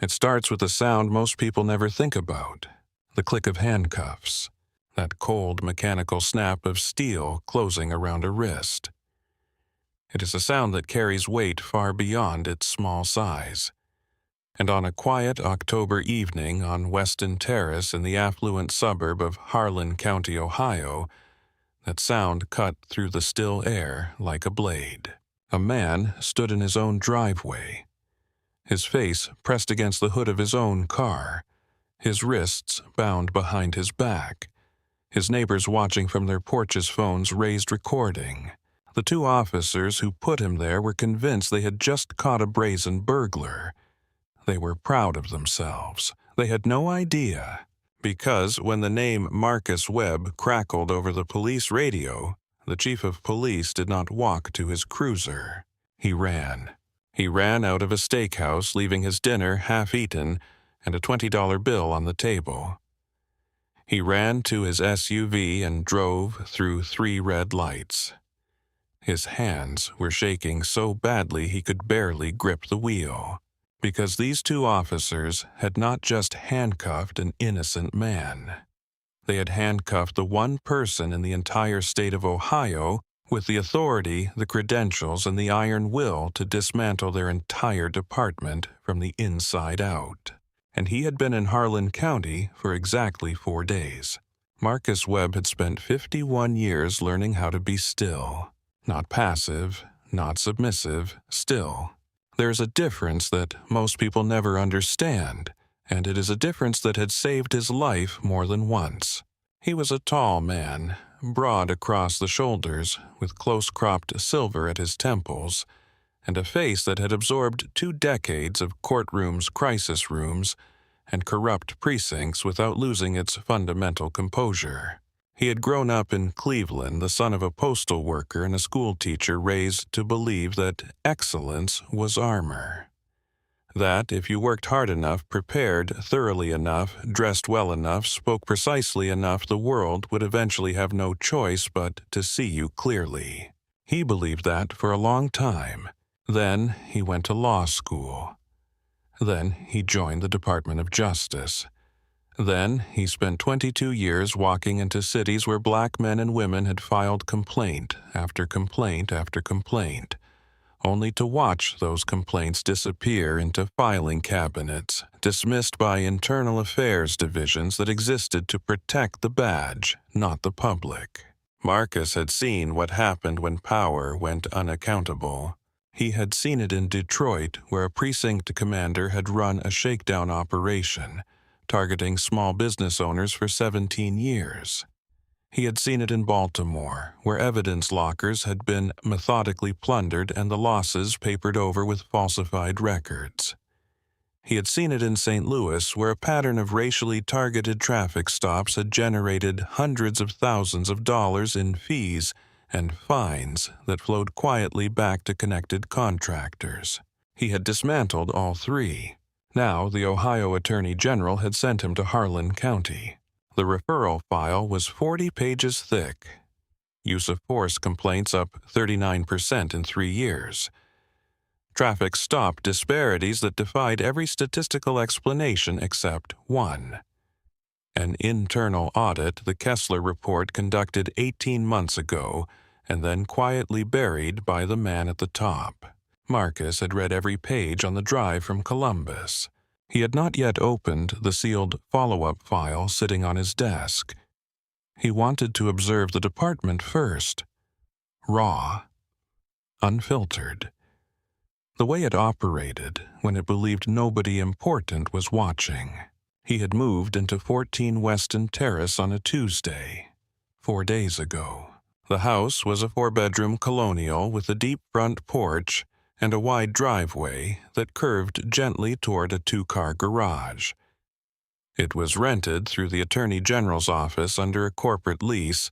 It starts with a sound most people never think about, the click of handcuffs, that cold mechanical snap of steel closing around a wrist. It is a sound that carries weight far beyond its small size. And on a quiet October evening on Weston Terrace in the affluent suburb of Harlan County, Ohio, that sound cut through the still air like a blade. A man stood in his own driveway, his face pressed against the hood of his own car, his wrists bound behind his back, his neighbors watching from their porches' phones raised recording. The two officers who put him there were convinced they had just caught a brazen burglar. They were proud of themselves. They had no idea, because when the name Marcus Webb crackled over the police radio, the chief of police did not walk to his cruiser. He ran. He ran out of a steakhouse, leaving his dinner half-eaten and a $20 bill on the table. He ran to his SUV and drove through 3 red lights. His hands were shaking so badly he could barely grip the wheel, because these two officers had not just handcuffed an innocent man. They had handcuffed the one person in the entire state of Ohio with the authority, the credentials, and the iron will to dismantle their entire department from the inside out. And he had been in Harlan County for exactly 4 days. Marcus Webb had spent 51 years learning how to be still. Not passive, not submissive, still. There's a difference that most people never understand, and it is a difference that had saved his life more than once. He was a tall man, broad across the shoulders, with close-cropped silver at his temples, and a face that had absorbed 2 decades of courtrooms, crisis rooms, and corrupt precincts without losing its fundamental composure. He had grown up in Cleveland, the son of a postal worker and a schoolteacher raised to believe that excellence was armor. That if you worked hard enough, prepared thoroughly enough, dressed well enough, spoke precisely enough, the world would eventually have no choice but to see you clearly. He believed that for a long time. Then he went to law school. Then he joined the Department of Justice. Then he spent 22 years walking into cities where black men and women had filed complaint after complaint after complaint, only to watch those complaints disappear into filing cabinets, dismissed by internal affairs divisions that existed to protect the badge, not the public. Marcus had seen what happened when power went unaccountable. He had seen it in Detroit, where a precinct commander had run a shakedown operation, targeting small business owners for 17 years. He had seen it in Baltimore, where evidence lockers had been methodically plundered and the losses papered over with falsified records. He had seen it in St. Louis, where a pattern of racially targeted traffic stops had generated hundreds of thousands of dollars in fees and fines that flowed quietly back to connected contractors. He had dismantled all 3. Now, the Ohio Attorney General had sent him to Harlan County. The referral file was 40 pages thick. Use of force complaints up 39% in 3 years. Traffic stop disparities that defied every statistical explanation except one. An internal audit the Kessler Report conducted 18 months ago and then quietly buried by the man at the top. Marcus had read every page on the drive from Columbus. He had not yet opened the sealed follow-up file sitting on his desk. He wanted to observe the department first. Raw. Unfiltered. The way it operated when it believed nobody important was watching. He had moved into 14 Weston Terrace on a Tuesday, 4 days ago. The house was a 4-bedroom colonial with a deep front porch and a wide driveway that curved gently toward a 2-car garage. It was rented through the Attorney General's office under a corporate lease,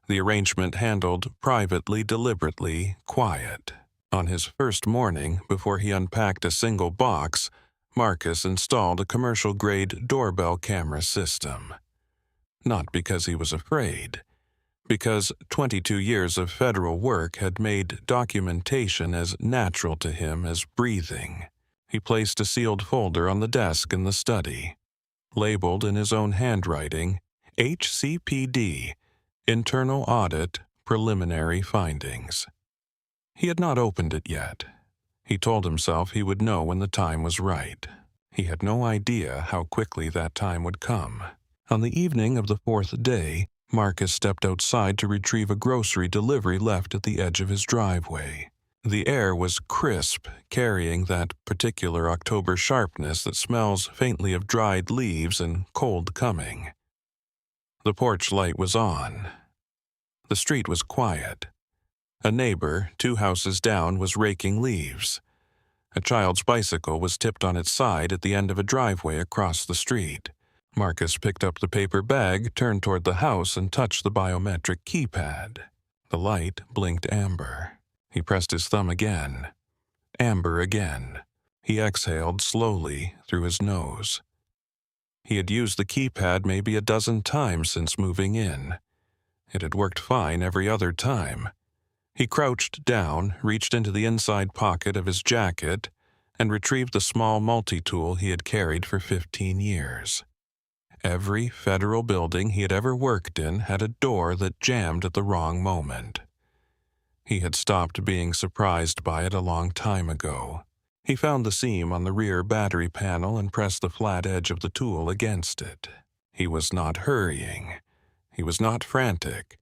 the arrangement handled privately, deliberately, quiet. On his first morning, before he unpacked a single box, Marcus installed a commercial-grade doorbell camera system. Not because he was afraid, because 22 years of federal work had made documentation as natural to him as breathing. He placed a sealed folder on the desk in the study, labeled in his own handwriting, HCPD, Internal Audit, Preliminary Findings. He had not opened it yet. He told himself he would know when the time was right. He had no idea how quickly that time would come. On the evening of the fourth day, Marcus stepped outside to retrieve a grocery delivery left at the edge of his driveway. The air was crisp, carrying that particular October sharpness that smells faintly of dried leaves and cold coming. The porch light was on. The street was quiet. A neighbor, 2 houses down, was raking leaves. A child's bicycle was tipped on its side at the end of a driveway across the street. Marcus picked up the paper bag, turned toward the house, and touched the biometric keypad. The light blinked amber. He pressed his thumb again. Amber again. He exhaled slowly through his nose. He had used the keypad maybe a dozen times since moving in. It had worked fine every other time. He crouched down, reached into the inside pocket of his jacket, and retrieved the small multi-tool he had carried for 15 years. Every federal building he had ever worked in had a door that jammed at the wrong moment. He had stopped being surprised by it a long time ago. He found the seam on the rear battery panel and pressed the flat edge of the tool against it. He was not hurrying. He was not frantic.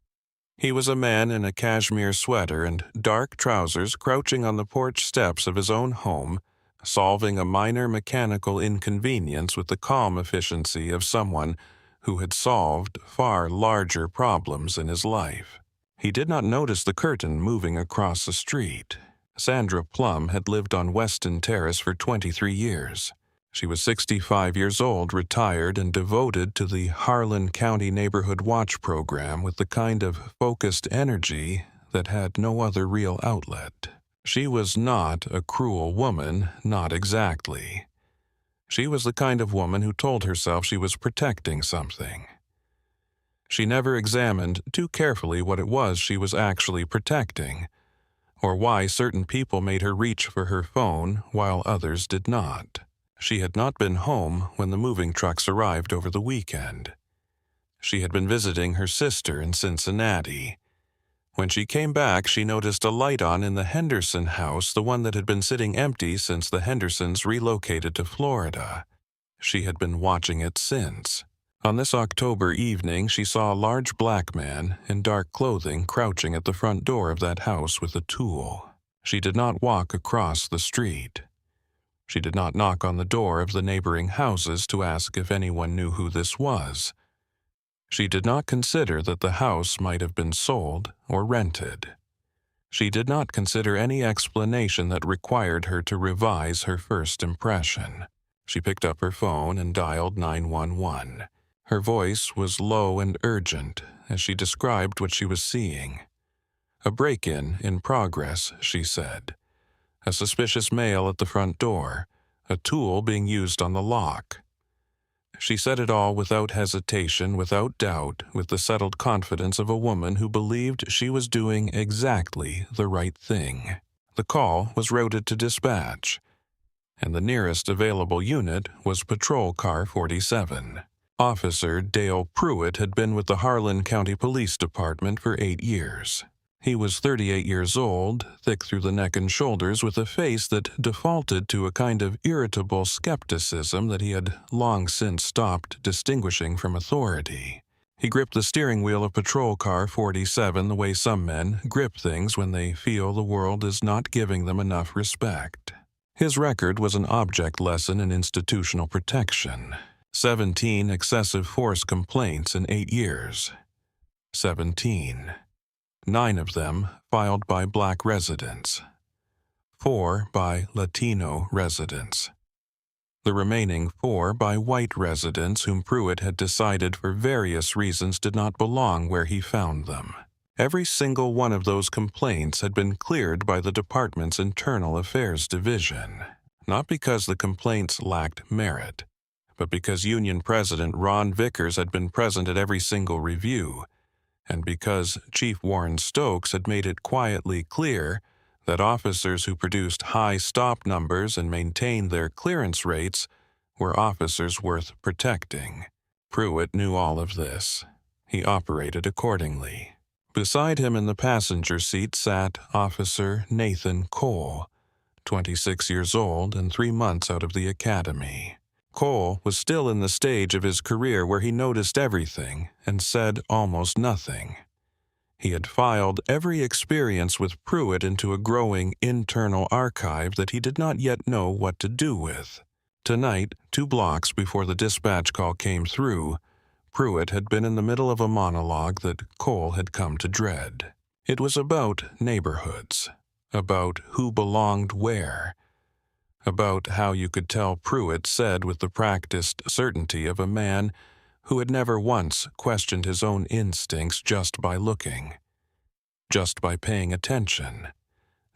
He was a man in a cashmere sweater and dark trousers crouching on the porch steps of his own home, solving a minor mechanical inconvenience with the calm efficiency of someone who had solved far larger problems in his life. He did not notice the curtain moving across the street. Sandra Plum had lived on Weston Terrace for 23 years. She was 65 years old, retired, and devoted to the Harlan County Neighborhood Watch program with the kind of focused energy that had no other real outlet. She was not a cruel woman, not exactly. She was the kind of woman who told herself she was protecting something. She never examined too carefully what it was she was actually protecting, or why certain people made her reach for her phone while others did not. She had not been home when the moving trucks arrived over the weekend. She had been visiting her sister in Cincinnati. When she came back, she noticed a light on in the Henderson house, the one that had been sitting empty since the Hendersons relocated to Florida. She had been watching it since. On this October evening, she saw a large black man in dark clothing crouching at the front door of that house with a tool. She did not walk across the street. She did not knock on the door of the neighboring houses to ask if anyone knew who this was. She did not consider that the house might have been sold or rented. She did not consider any explanation that required her to revise her first impression. She picked up her phone and dialed 911. Her voice was low and urgent as she described what she was seeing. A break-in in progress, she said. A suspicious male at the front door, a tool being used on the lock. She said it all without hesitation, without doubt, with the settled confidence of a woman who believed she was doing exactly the right thing. The call was routed to dispatch, and the nearest available unit was Patrol Car 47. Officer Dale Pruitt had been with the Harlan County Police Department for 8 years. He was 38 years old, thick through the neck and shoulders, with a face that defaulted to a kind of irritable skepticism that he had long since stopped distinguishing from authority. He gripped the steering wheel of Patrol Car 47 the way some men grip things when they feel the world is not giving them enough respect. His record was an object lesson in institutional protection. 17 excessive force complaints in 8 years. 17. 9 of them filed by Black residents. 4 by Latino residents. The remaining 4 by white residents whom Pruitt had decided for various reasons did not belong where he found them. Every single one of those complaints had been cleared by the department's Internal Affairs Division, not because the complaints lacked merit, but because Union President Ron Vickers had been present at every single review, and because Chief Warren Stokes had made it quietly clear that officers who produced high stop numbers and maintained their clearance rates were officers worth protecting. Pruitt knew all of this. He operated accordingly. Beside him in the passenger seat sat Officer Nathan Cole, 26 years old and 3 months out of the academy. Cole was still in the stage of his career where he noticed everything and said almost nothing. He had filed every experience with Pruitt into a growing internal archive that he did not yet know what to do with. Tonight, 2 blocks before the dispatch call came through, Pruitt had been in the middle of a monologue that Cole had come to dread. It was about neighborhoods, about who belonged where, about how you could tell Pruitt said with the practiced certainty of a man who had never once questioned his own instincts just by looking, just by paying attention,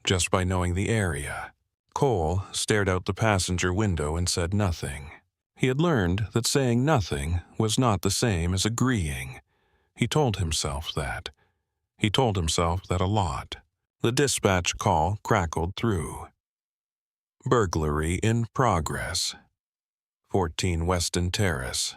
just by knowing the area. Cole stared out the passenger window and said nothing. He had learned that saying nothing was not the same as agreeing. He told himself that. He told himself that a lot. The dispatch call crackled through. Burglary in progress. 14 Weston Terrace.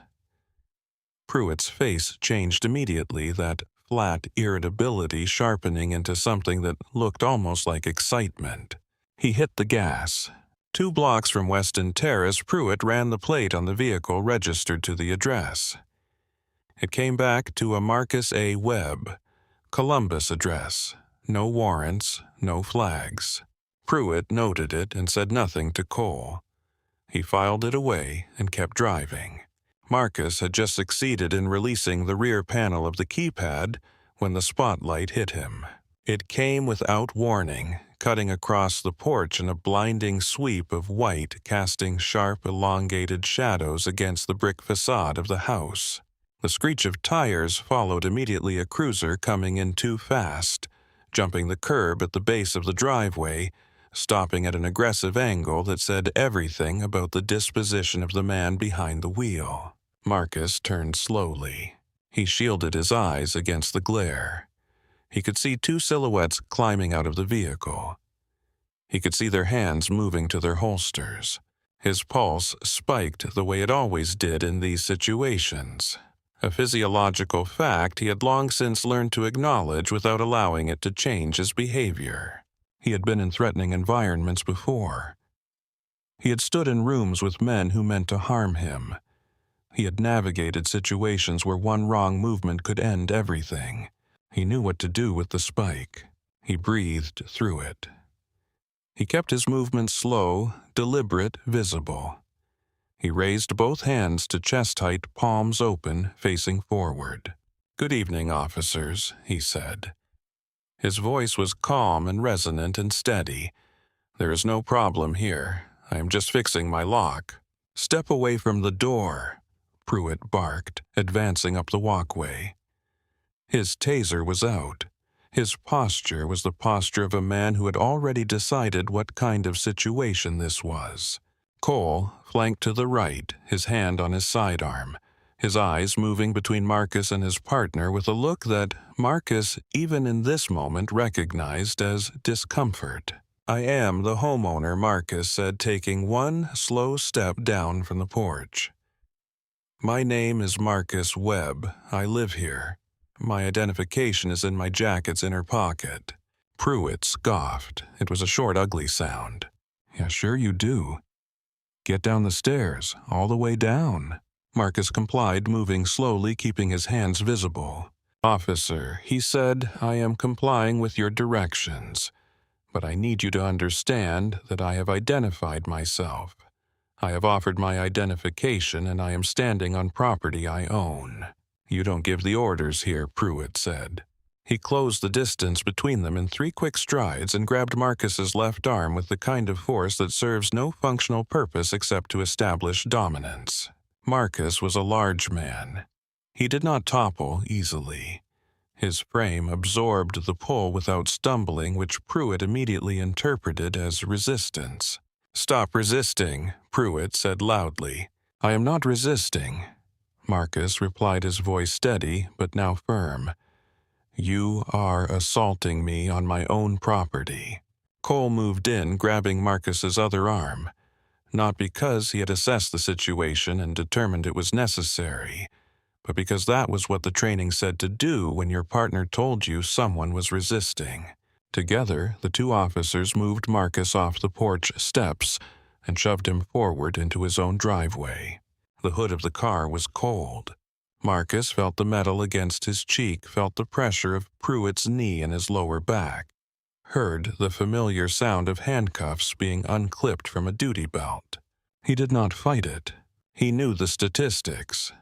Pruitt's face changed immediately, that flat irritability sharpening into something that looked almost like excitement. He hit the gas. 2 blocks from Weston Terrace, Pruitt ran the plate on the vehicle registered to the address. It came back to a Marcus A. Webb, Columbus address. No warrants, no flags. Pruitt noted it and said nothing to Cole. He filed it away and kept driving. Marcus had just succeeded in releasing the rear panel of the keypad when the spotlight hit him. It came without warning, cutting across the porch in a blinding sweep of white, casting sharp, elongated shadows against the brick facade of the house. The screech of tires followed immediately, a cruiser coming in too fast, jumping the curb at the base of the driveway, stopping at an aggressive angle that said everything about the disposition of the man behind the wheel. Marcus turned slowly. He shielded his eyes against the glare. He could see 2 silhouettes climbing out of the vehicle. He could see their hands moving to their holsters. His pulse spiked the way it always did in these situations, a physiological fact he had long since learned to acknowledge without allowing it to change his behavior. He had been in threatening environments before. He had stood in rooms with men who meant to harm him. He had navigated situations where one wrong movement could end everything. He knew what to do with the spike. He breathed through it. He kept his movements slow, deliberate, visible. He raised both hands to chest-height, palms open, facing forward. "Good evening, officers," he said. His voice was calm and resonant and steady. "There is no problem here. I am just fixing my lock." "Step away from the door," Pruitt barked, advancing up the walkway. His taser was out. His posture was the posture of a man who had already decided what kind of situation this was. Cole flanked to the right, his hand on his sidearm, his eyes moving between Marcus and his partner with a look that Marcus, even in this moment, recognized as discomfort. "I am the homeowner," Marcus said, taking one slow step down from the porch. "My name is Marcus Webb. I live here. My identification is in my jacket's inner pocket." Pruitt scoffed. It was a short, ugly sound. "Yeah, sure you do. Get down the stairs, all the way down." Marcus complied, moving slowly, keeping his hands visible. "Officer," he said, "I am complying with your directions, but I need you to understand that I have identified myself. I have offered my identification, and I am standing on property I own." "You don't give the orders here," Pruitt said. He closed the distance between them in 3 quick strides and grabbed Marcus's left arm with the kind of force that serves no functional purpose except to establish dominance. Marcus was a large man. He did not topple easily. His frame absorbed the pull without stumbling, which Pruitt immediately interpreted as resistance. "Stop resisting," Pruitt said loudly. "I am not resisting," Marcus replied, his voice steady but now firm. "You are assaulting me on my own property." Cole moved in, grabbing Marcus's other arm, not because he had assessed the situation and determined it was necessary, but because that was what the training said to do when your partner told you someone was resisting. Together, the two officers moved Marcus off the porch steps and shoved him forward into his own driveway. The hood of the car was cold. Marcus felt the metal against his cheek, felt the pressure of Pruitt's knee in his lower back, heard the familiar sound of handcuffs being unclipped from a duty belt. He did not fight it. He knew the statistics.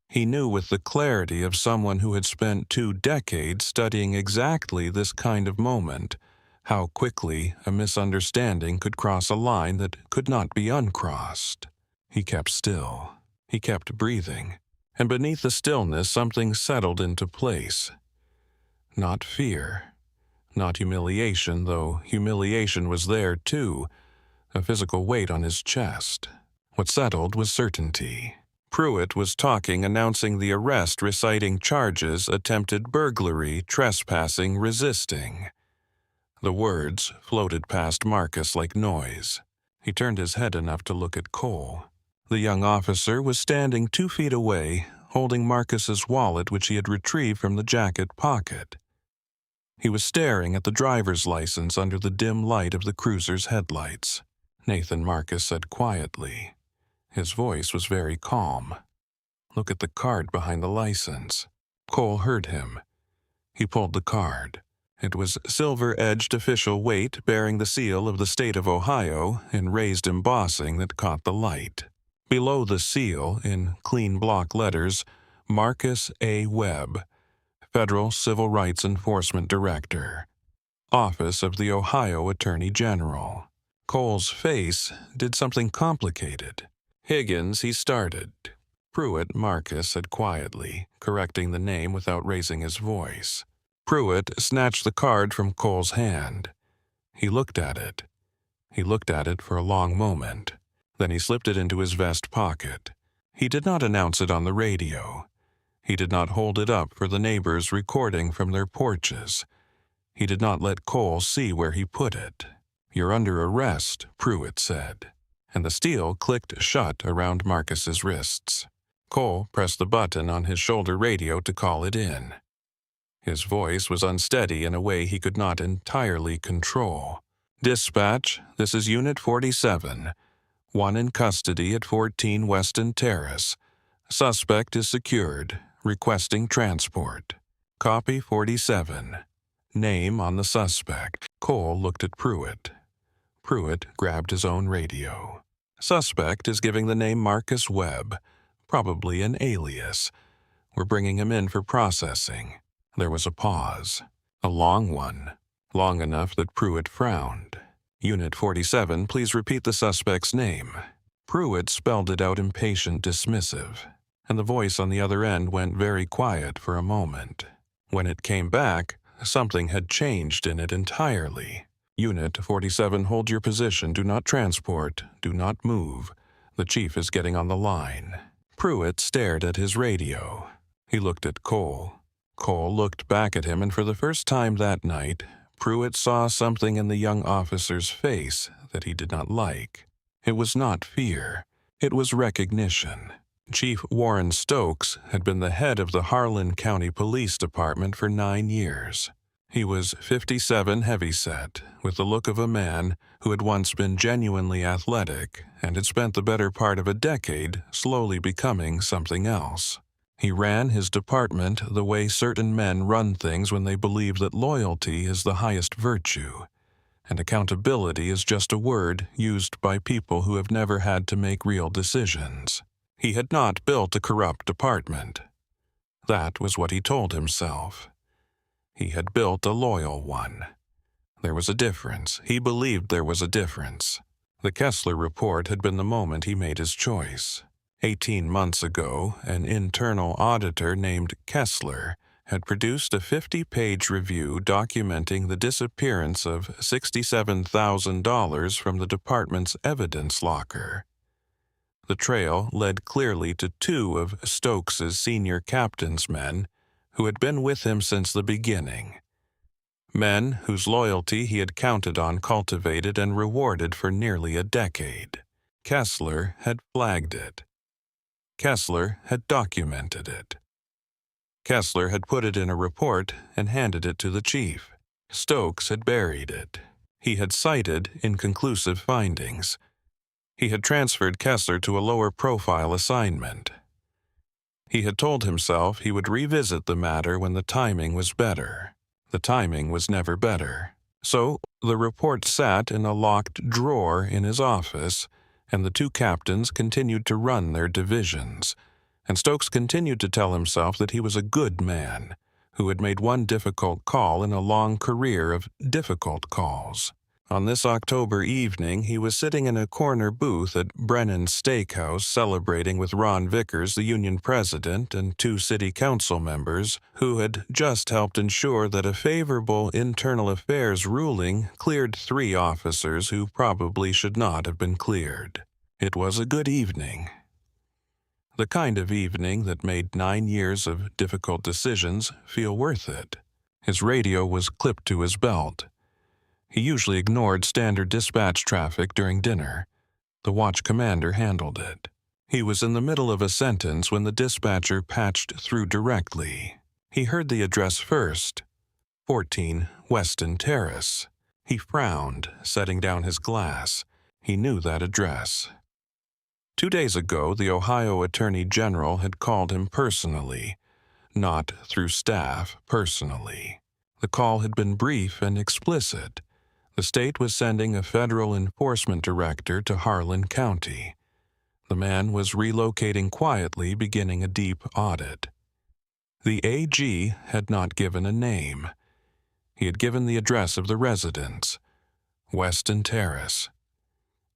He knew with the clarity of someone who had spent 2 decades studying exactly this kind of moment, how quickly a misunderstanding could cross a line that could not be uncrossed. He kept still. He kept breathing. And beneath the stillness, something settled into place. Not fear. Not humiliation, though humiliation was there too, a physical weight on his chest. What settled was certainty. Pruitt was talking, announcing the arrest, reciting charges: attempted burglary, trespassing, resisting. The words floated past Marcus like noise. He turned his head enough to look at Cole. The young officer was standing 2 feet away, holding Marcus's wallet, which he had retrieved from the jacket pocket. He was staring at the driver's license under the dim light of the cruiser's headlights. Nathan, Marcus said quietly. His voice was very calm. Look at the card behind the license. Cole heard him. He pulled the card. It was silver-edged official weight bearing the seal of the state of Ohio in raised embossing that caught the light. Below the seal, in clean block letters, Marcus A. Webb, Federal Civil Rights Enforcement Director, Office of the Ohio Attorney General. Cole's face did something complicated. Higgins, he started. Pruitt, Marcus said quietly, correcting the name without raising his voice. Pruitt snatched the card from Cole's hand. He looked at it. He looked at it for a long moment. Then he slipped it into his vest pocket. He did not announce it on the radio. He did not hold it up for the neighbors recording from their porches. He did not let Cole see where he put it. You're under arrest, Pruitt said, and the steel clicked shut around Marcus's wrists. Cole pressed the button on his shoulder radio to call it in. His voice was unsteady in a way he could not entirely control. Dispatch, this is Unit 47. One in custody at 14 Weston Terrace. Suspect is secured. Requesting transport. Copy 47. Name on the suspect. Cole looked at Pruitt. Pruitt grabbed his own radio. Suspect is giving the name Marcus Webb, probably an alias. We're bringing him in for processing. There was a pause. A long one. Long enough that Pruitt frowned. Unit 47, please repeat the suspect's name. Pruitt spelled it out impatient, dismissive, and the voice on the other end went very quiet for a moment. When it came back, something had changed in it entirely. Unit 47, hold your position. Do not transport. Do not move. The chief is getting on the line. Pruitt stared at his radio. He looked at Cole. Cole looked back at him, and for the first time that night, Pruitt saw something in the young officer's face that he did not like. It was not fear. It was recognition. Chief Warren Stokes had been the head of the Harlan County Police Department for 9 years. He was 57, heavyset, with the look of a man who had once been genuinely athletic and had spent the better part of a decade slowly becoming something else. He ran his department the way certain men run things when they believe that loyalty is the highest virtue, and accountability is just a word used by people who have never had to make real decisions. He had not built a corrupt department. That was what he told himself. He had built a loyal one. There was a difference. He believed there was a difference. The Kessler report had been the moment he made his choice. 18 months ago, an internal auditor named Kessler had produced a 50-page review documenting the disappearance of $67,000 from the department's evidence locker. The trail led clearly to 2 of Stokes's senior captain's men who had been with him since the beginning. Men whose loyalty he had counted on, cultivated, and rewarded for nearly a decade. Kessler had flagged it. Kessler had documented it. Kessler had put it in a report and handed it to the chief. Stokes had buried it. He had cited inconclusive findings. He had transferred Kessler to a lower-profile assignment. He had told himself he would revisit the matter when the timing was better. The timing was never better. So the report sat in a locked drawer in his office, and the two captains continued to run their divisions. And Stokes continued to tell himself that he was a good man, who had made one difficult call in a long career of difficult calls. On this October evening, he was sitting in a corner booth at Brennan's Steakhouse celebrating with Ron Vickers, the union president, and two city council members who had just helped ensure that a favorable internal affairs ruling cleared 3 officers who probably should not have been cleared. It was a good evening. The kind of evening that made 9 years of difficult decisions feel worth it. His radio was clipped to his belt. He usually ignored standard dispatch traffic during dinner. The watch commander handled it. He was in the middle of a sentence when the dispatcher patched through directly. He heard the address first, 14 Weston Terrace. He frowned, setting down his glass. He knew that address. 2 days ago, the Ohio Attorney General had called him personally, not through staff, personally. The call had been brief and explicit. The state was sending a federal enforcement director to Harlan County. The man was relocating quietly, beginning a deep audit. The AG had not given a name. He had given the address of the residence, Weston Terrace.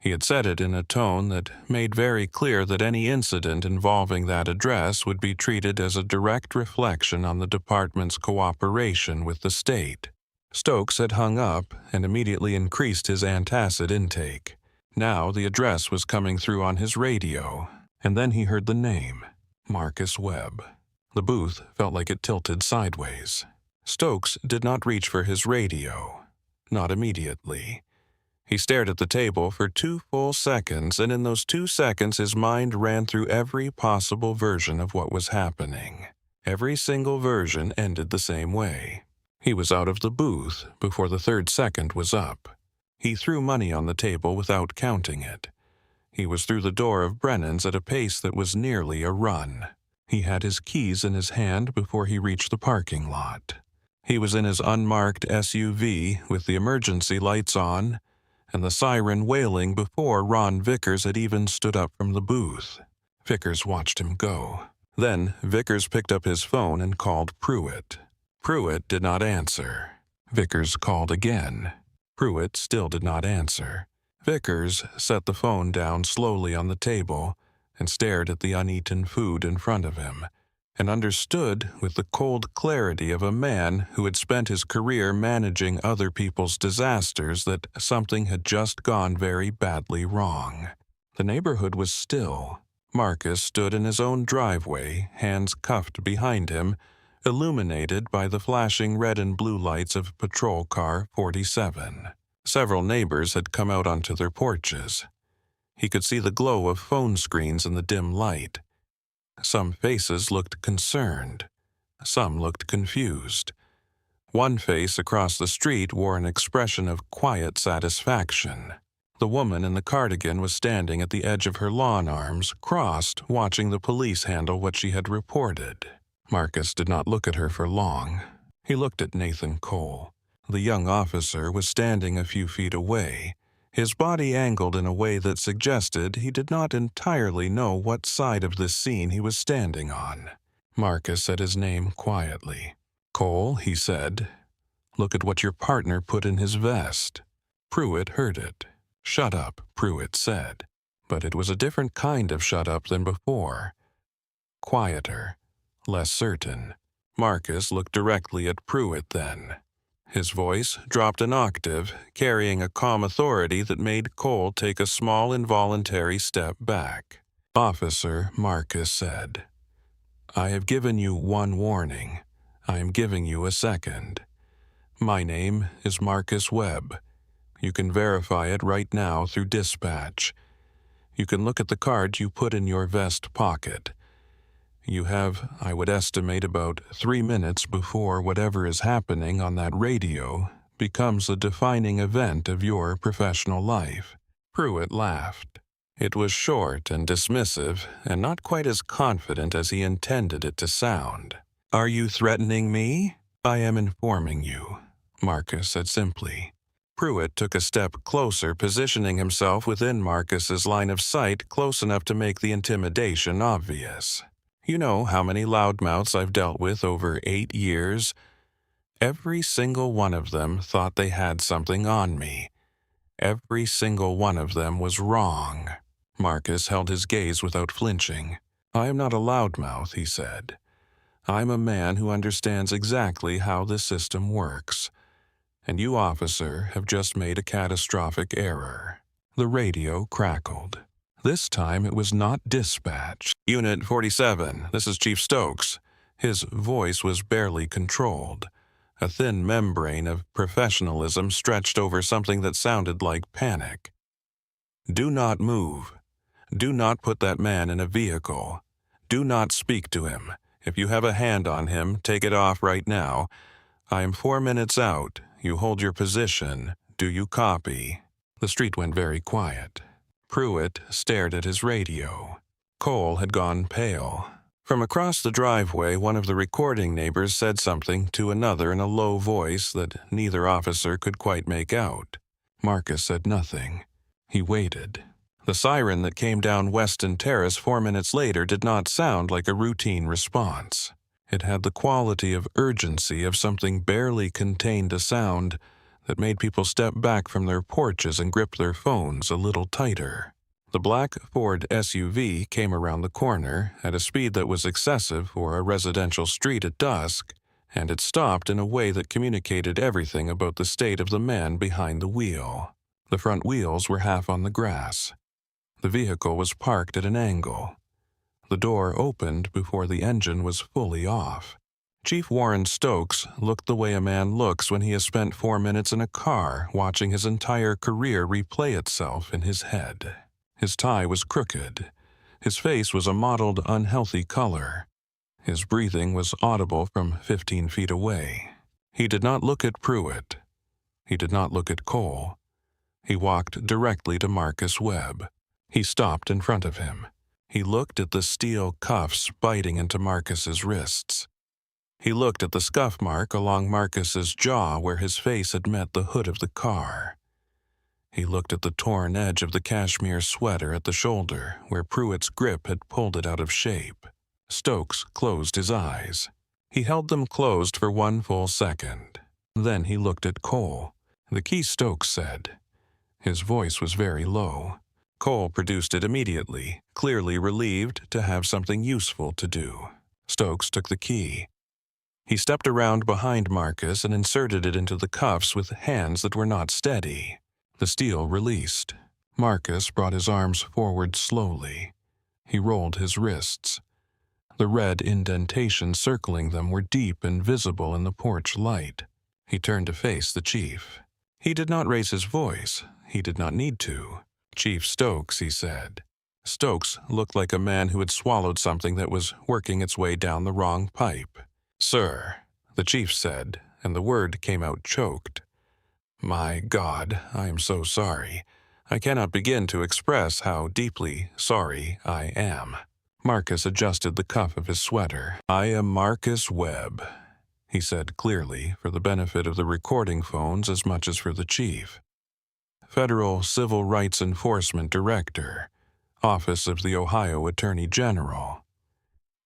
He had said it in a tone that made very clear that any incident involving that address would be treated as a direct reflection on the department's cooperation with the state. Stokes had hung up and immediately increased his antacid intake. Now the address was coming through on his radio, and then he heard the name, Marcus Webb. The booth felt like it tilted sideways. Stokes did not reach for his radio. Not immediately. He stared at the table for 2 full seconds, and in those 2 seconds his mind ran through every possible version of what was happening. Every single version ended the same way. He was out of the booth before the 3rd second was up. He threw money on the table without counting it. He was through the door of Brennan's at a pace that was nearly a run. He had his keys in his hand before he reached the parking lot. He was in his unmarked SUV with the emergency lights on and the siren wailing before Ron Vickers had even stood up from the booth. Vickers watched him go. Then Vickers picked up his phone and called Pruitt. Pruitt did not answer. Vickers called again. Pruitt still did not answer. Vickers set the phone down slowly on the table and stared at the uneaten food in front of him, and understood with the cold clarity of a man who had spent his career managing other people's disasters that something had just gone very badly wrong. The neighborhood was still. Marcus stood in his own driveway, hands cuffed behind him, illuminated by the flashing red and blue lights of Patrol Car 47. Several neighbors had come out onto their porches. He could see the glow of phone screens in the dim light. Some faces looked concerned. Some looked confused. One face across the street wore an expression of quiet satisfaction. The woman in the cardigan was standing at the edge of her lawn, arms crossed, watching the police handle what she had reported. Marcus did not look at her for long. He looked at Nathan Cole. The young officer was standing a few feet away, his body angled in a way that suggested he did not entirely know what side of this scene he was standing on. Marcus said his name quietly. "Cole," he said, "look at what your partner put in his vest." Pruitt heard it. "Shut up," Pruitt said. But it was a different kind of shut up than before. Quieter. Less certain. Marcus looked directly at Pruitt then. His voice dropped an octave, carrying a calm authority that made Cole take a small involuntary step back. "Officer," Marcus said, "I have given you one warning. I am giving you a second." My name is Marcus Webb. You can verify it right now through dispatch. You can look at the card you put in your vest pocket. You have, I would estimate, about 3 minutes before whatever is happening on that radio becomes a defining event of your professional life." Pruitt laughed. It was short and dismissive, and not quite as confident as he intended it to sound. "Are you threatening me?" "I am informing you," Marcus said simply. Pruitt took a step closer, positioning himself within Marcus's line of sight close enough to make the intimidation obvious. "You know how many loudmouths I've dealt with over 8 years? Every single one of them thought they had something on me. Every single one of them was wrong." Marcus held his gaze without flinching. "I am not a loudmouth," he said. "I'm a man who understands exactly how this system works. And you, officer, have just made a catastrophic error." The radio crackled. This time it was not dispatch. "Unit 47, this is Chief Stokes." His voice was barely controlled. A thin membrane of professionalism stretched over something that sounded like panic. "Do not move. Do not put that man in a vehicle. Do not speak to him. If you have a hand on him, take it off right now. I am 4 minutes out. You hold your position. Do you copy?" The street went very quiet. Pruitt stared at his radio. Cole had gone pale. From across the driveway, one of the recording neighbors said something to another in a low voice that neither officer could quite make out. Marcus said nothing. He waited. The siren that came down Weston Terrace 4 minutes later did not sound like a routine response. It had the quality of urgency of something barely contained a sound that made people step back from their porches and grip their phones a little tighter. The black Ford SUV came around the corner at a speed that was excessive for a residential street at dusk, and it stopped in a way that communicated everything about the state of the man behind the wheel. The front wheels were half on the grass. The vehicle was parked at an angle. The door opened before the engine was fully off. Chief Warren Stokes looked the way a man looks when he has spent 4 minutes in a car watching his entire career replay itself in his head. His tie was crooked. His face was a mottled, unhealthy color. His breathing was audible from 15 feet away. He did not look at Pruitt. He did not look at Cole. He walked directly to Marcus Webb. He stopped in front of him. He looked at the steel cuffs biting into Marcus's wrists. He looked at the scuff mark along Marcus's jaw where his face had met the hood of the car. He looked at the torn edge of the cashmere sweater at the shoulder where Pruitt's grip had pulled it out of shape. Stokes closed his eyes. He held them closed for 1 full second. Then he looked at Cole. "The key," Stokes said. His voice was very low. Cole produced it immediately, clearly relieved to have something useful to do. Stokes took the key. He stepped around behind Marcus and inserted it into the cuffs with hands that were not steady. The steel released. Marcus brought his arms forward slowly. He rolled his wrists. The red indentations circling them were deep and visible in the porch light. He turned to face the chief. He did not raise his voice. He did not need to. "Chief Stokes," he said. Stokes looked like a man who had swallowed something that was working its way down the wrong pipe. "Sir," the chief said, and the word came out choked. "My God, I am so sorry. I cannot begin to express how deeply sorry I am." Marcus adjusted the cuff of his sweater. "I am Marcus Webb," he said clearly, for the benefit of the recording phones as much as for the chief. "Federal Civil Rights Enforcement Director, Office of the Ohio Attorney General.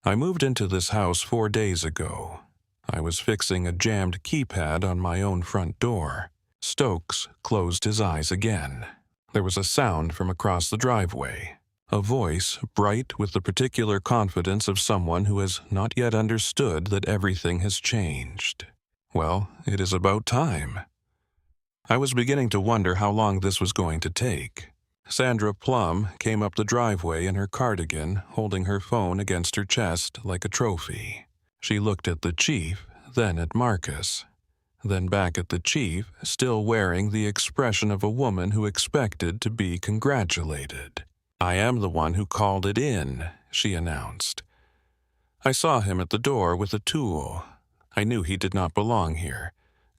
I moved into this house 4 days ago. I was fixing a jammed keypad on my own front door." Stokes closed his eyes again. There was a sound from across the driveway. A voice bright with the particular confidence of someone who has not yet understood that everything has changed. "Well, it is about time." I was beginning to wonder how long this was going to take. Sandra Plum came up the driveway in her cardigan, holding her phone against her chest like a trophy. She looked at the chief, then at Marcus. then back at the chief, still wearing the expression of a woman who expected to be congratulated. "I am the one who called it in," she announced. "I saw him at the door with a tool. I knew he did not belong here.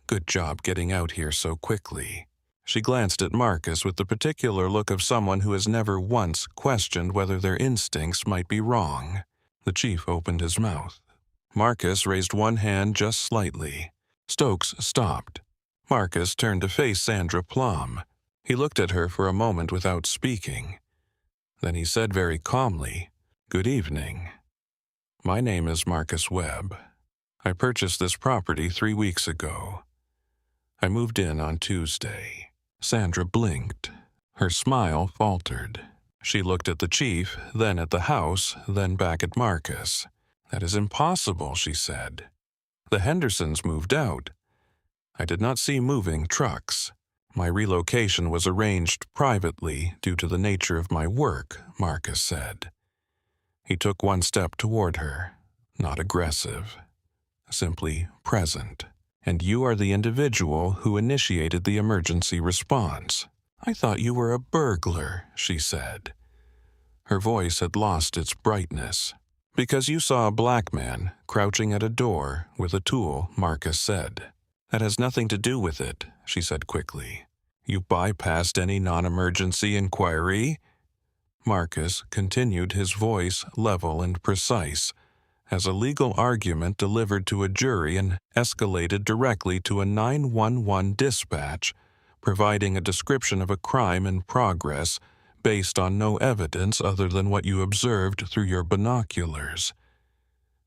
Good job getting out here so quickly." She glanced at Marcus with the particular look of someone who has never once questioned whether their instincts might be wrong. The chief opened his mouth. Marcus raised one hand just slightly. Stokes stopped. Marcus turned to face Sandra Plum. He looked at her for a moment without speaking. Then he said very calmly, "Good evening. My name is Marcus Webb. I purchased this property 3 weeks ago. I moved in on Tuesday." Sandra blinked. Her smile faltered. She looked at the chief, then at the house, then back at Marcus. "That is impossible," she said. "The Hendersons moved out. I did not see moving trucks. My relocation was arranged privately due to the nature of my work," Marcus said. He took one step toward her, not aggressive, simply present. "And you are the individual who initiated the emergency response." "I thought you were a burglar," she said. Her voice had lost its brightness. "Because you saw a black man crouching at a door with a tool," Marcus said. "That has nothing to do with it," she said quickly. "You bypassed any non-emergency inquiry?" Marcus continued, his voice level and precise, as a legal argument delivered to a jury and escalated directly to a 911 dispatch, providing a description of a crime in progress based on no evidence other than what you observed through your binoculars.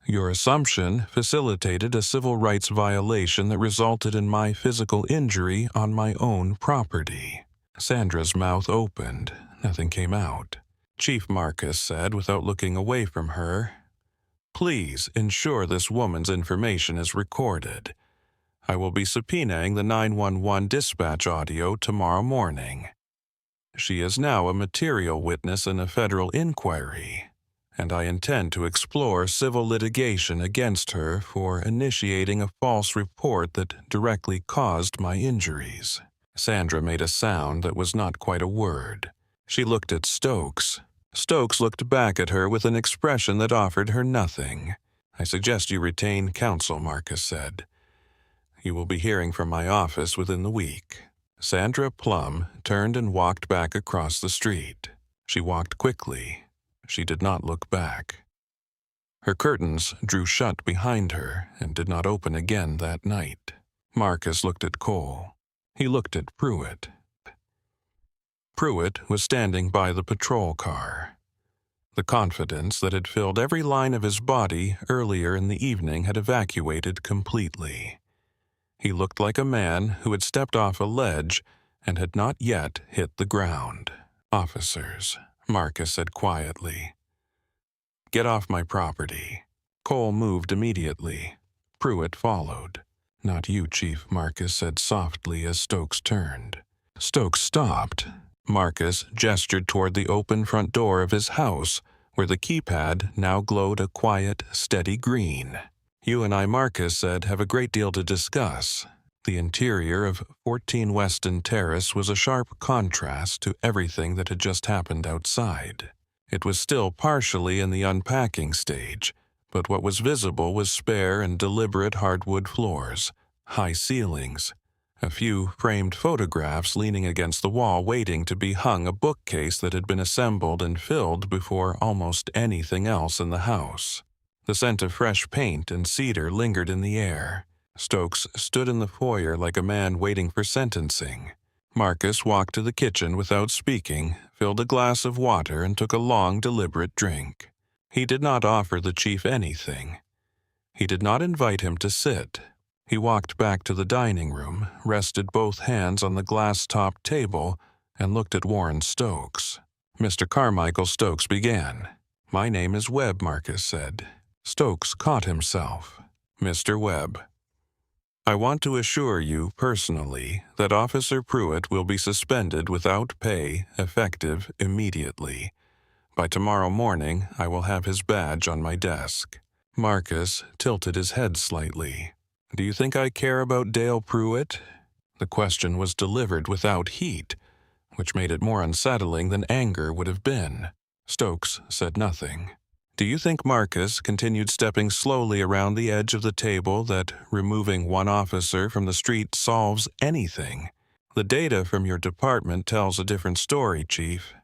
Your assumption facilitated a civil rights violation that resulted in my physical injury on my own property. Sandra's mouth opened. Nothing came out. Chief Marcus said without looking away from her, "Please ensure this woman's information is recorded. I will be subpoenaing the 911 dispatch audio tomorrow morning. She is now a material witness in a federal inquiry, and I intend to explore civil litigation against her for initiating a false report that directly caused my injuries." Sandra made a sound that was not quite a word. She looked at Stokes. Stokes looked back at her with an expression that offered her nothing. "I suggest you retain counsel," Marcus said. "You will be hearing from my office within the week." Sandra Plum turned and walked back across the street. She walked quickly. She did not look back. Her curtains drew shut behind her and did not open again that night. Marcus looked at Cole. He looked at Pruitt. Pruitt was standing by the patrol car. The confidence that had filled every line of his body earlier in the evening had evacuated completely. He looked like a man who had stepped off a ledge and had not yet hit the ground. "Officers," Marcus said quietly. "Get off my property." Cole moved immediately. Pruitt followed. "Not you, Chief," Marcus said softly as Stokes turned. Stokes stopped. Marcus gestured toward the open front door of his house, where the keypad now glowed a quiet, steady green. "You and I," Marcus said, "have a great deal to discuss." The interior of 14 Weston Terrace was a sharp contrast to everything that had just happened outside. It was still partially in the unpacking stage, but what was visible was spare and deliberate hardwood floors, high ceilings, a few framed photographs leaning against the wall waiting to be hung, a bookcase that had been assembled and filled before almost anything else in the house. The scent of fresh paint and cedar lingered in the air. Stokes stood in the foyer like a man waiting for sentencing. Marcus walked to the kitchen without speaking, filled a glass of water, and took a long, deliberate drink. He did not offer the chief anything. He did not invite him to sit. He walked back to the dining room, rested both hands on the glass-topped table, and looked at Warren Stokes. Mr. Carmichael Stokes began. "My name is Webb," Marcus said. Stokes caught himself. "Mr. Webb, I want to assure you personally that Officer Pruitt will be suspended without pay, effective immediately. By tomorrow morning, I will have his badge on my desk." Marcus tilted his head slightly. Do you think I care about Dale Pruitt? The question was delivered without heat, which made it more unsettling than anger would have been. Stokes said nothing. Do you think Marcus continued stepping slowly around the edge of the table that removing one officer from the street solves anything? The data from your department tells a different story, Chief.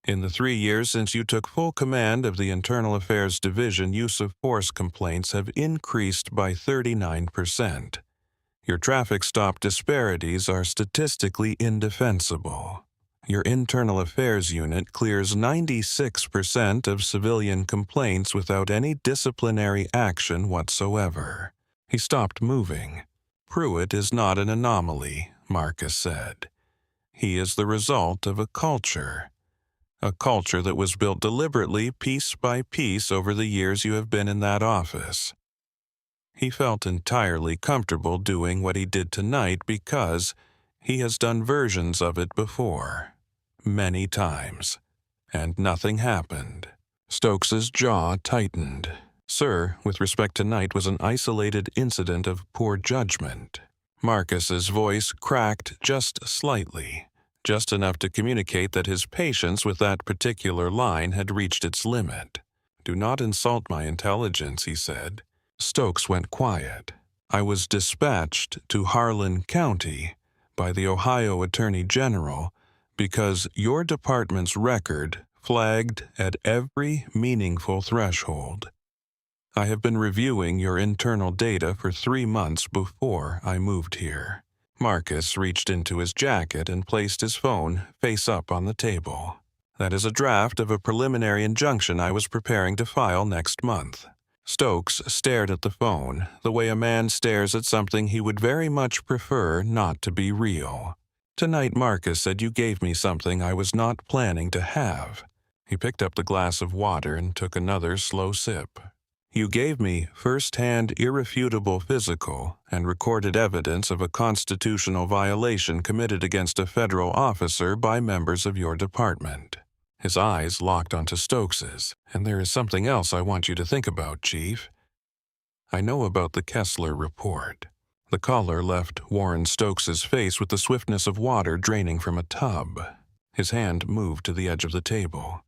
In the 3 years since you took full command of the Internal Affairs Division, use of force complaints have increased by 39%. Your traffic stop disparities are statistically indefensible. Your Internal Affairs Unit clears 96% of civilian complaints without any disciplinary action whatsoever. He stopped moving. Pruitt is not an anomaly, Marcus said. He is the result of a culture that was built deliberately piece by piece over the years you have been in that office. He felt entirely comfortable doing what he did tonight because he has done versions of it before, many times, and nothing happened. Stokes's jaw tightened. Sir, with respect to tonight was an isolated incident of poor judgment. Marcus's voice cracked just slightly, just enough to communicate that his patience with that particular line had reached its limit. Do not insult my intelligence, he said. Stokes went quiet. I was dispatched to Harlan County by the Ohio Attorney General because your department's record flagged at every meaningful threshold. I have been reviewing your internal data for 3 months before I moved here. Marcus reached into his jacket and placed his phone face up on the table. That is a draft of a preliminary injunction I was preparing to file next month. Stokes stared at the phone, the way a man stares at something he would very much prefer not to be real. Tonight Marcus said you gave me something I was not planning to have. He picked up the glass of water and took another slow sip. You gave me first-hand irrefutable physical and recorded evidence of a constitutional violation committed against a federal officer by members of your department. His eyes locked onto Stokes's. And there is something else I want you to think about, Chief. I know about the Kessler report. The caller left Warren Stokes's face with the swiftness of water draining from a tub. His hand moved to the edge of the table.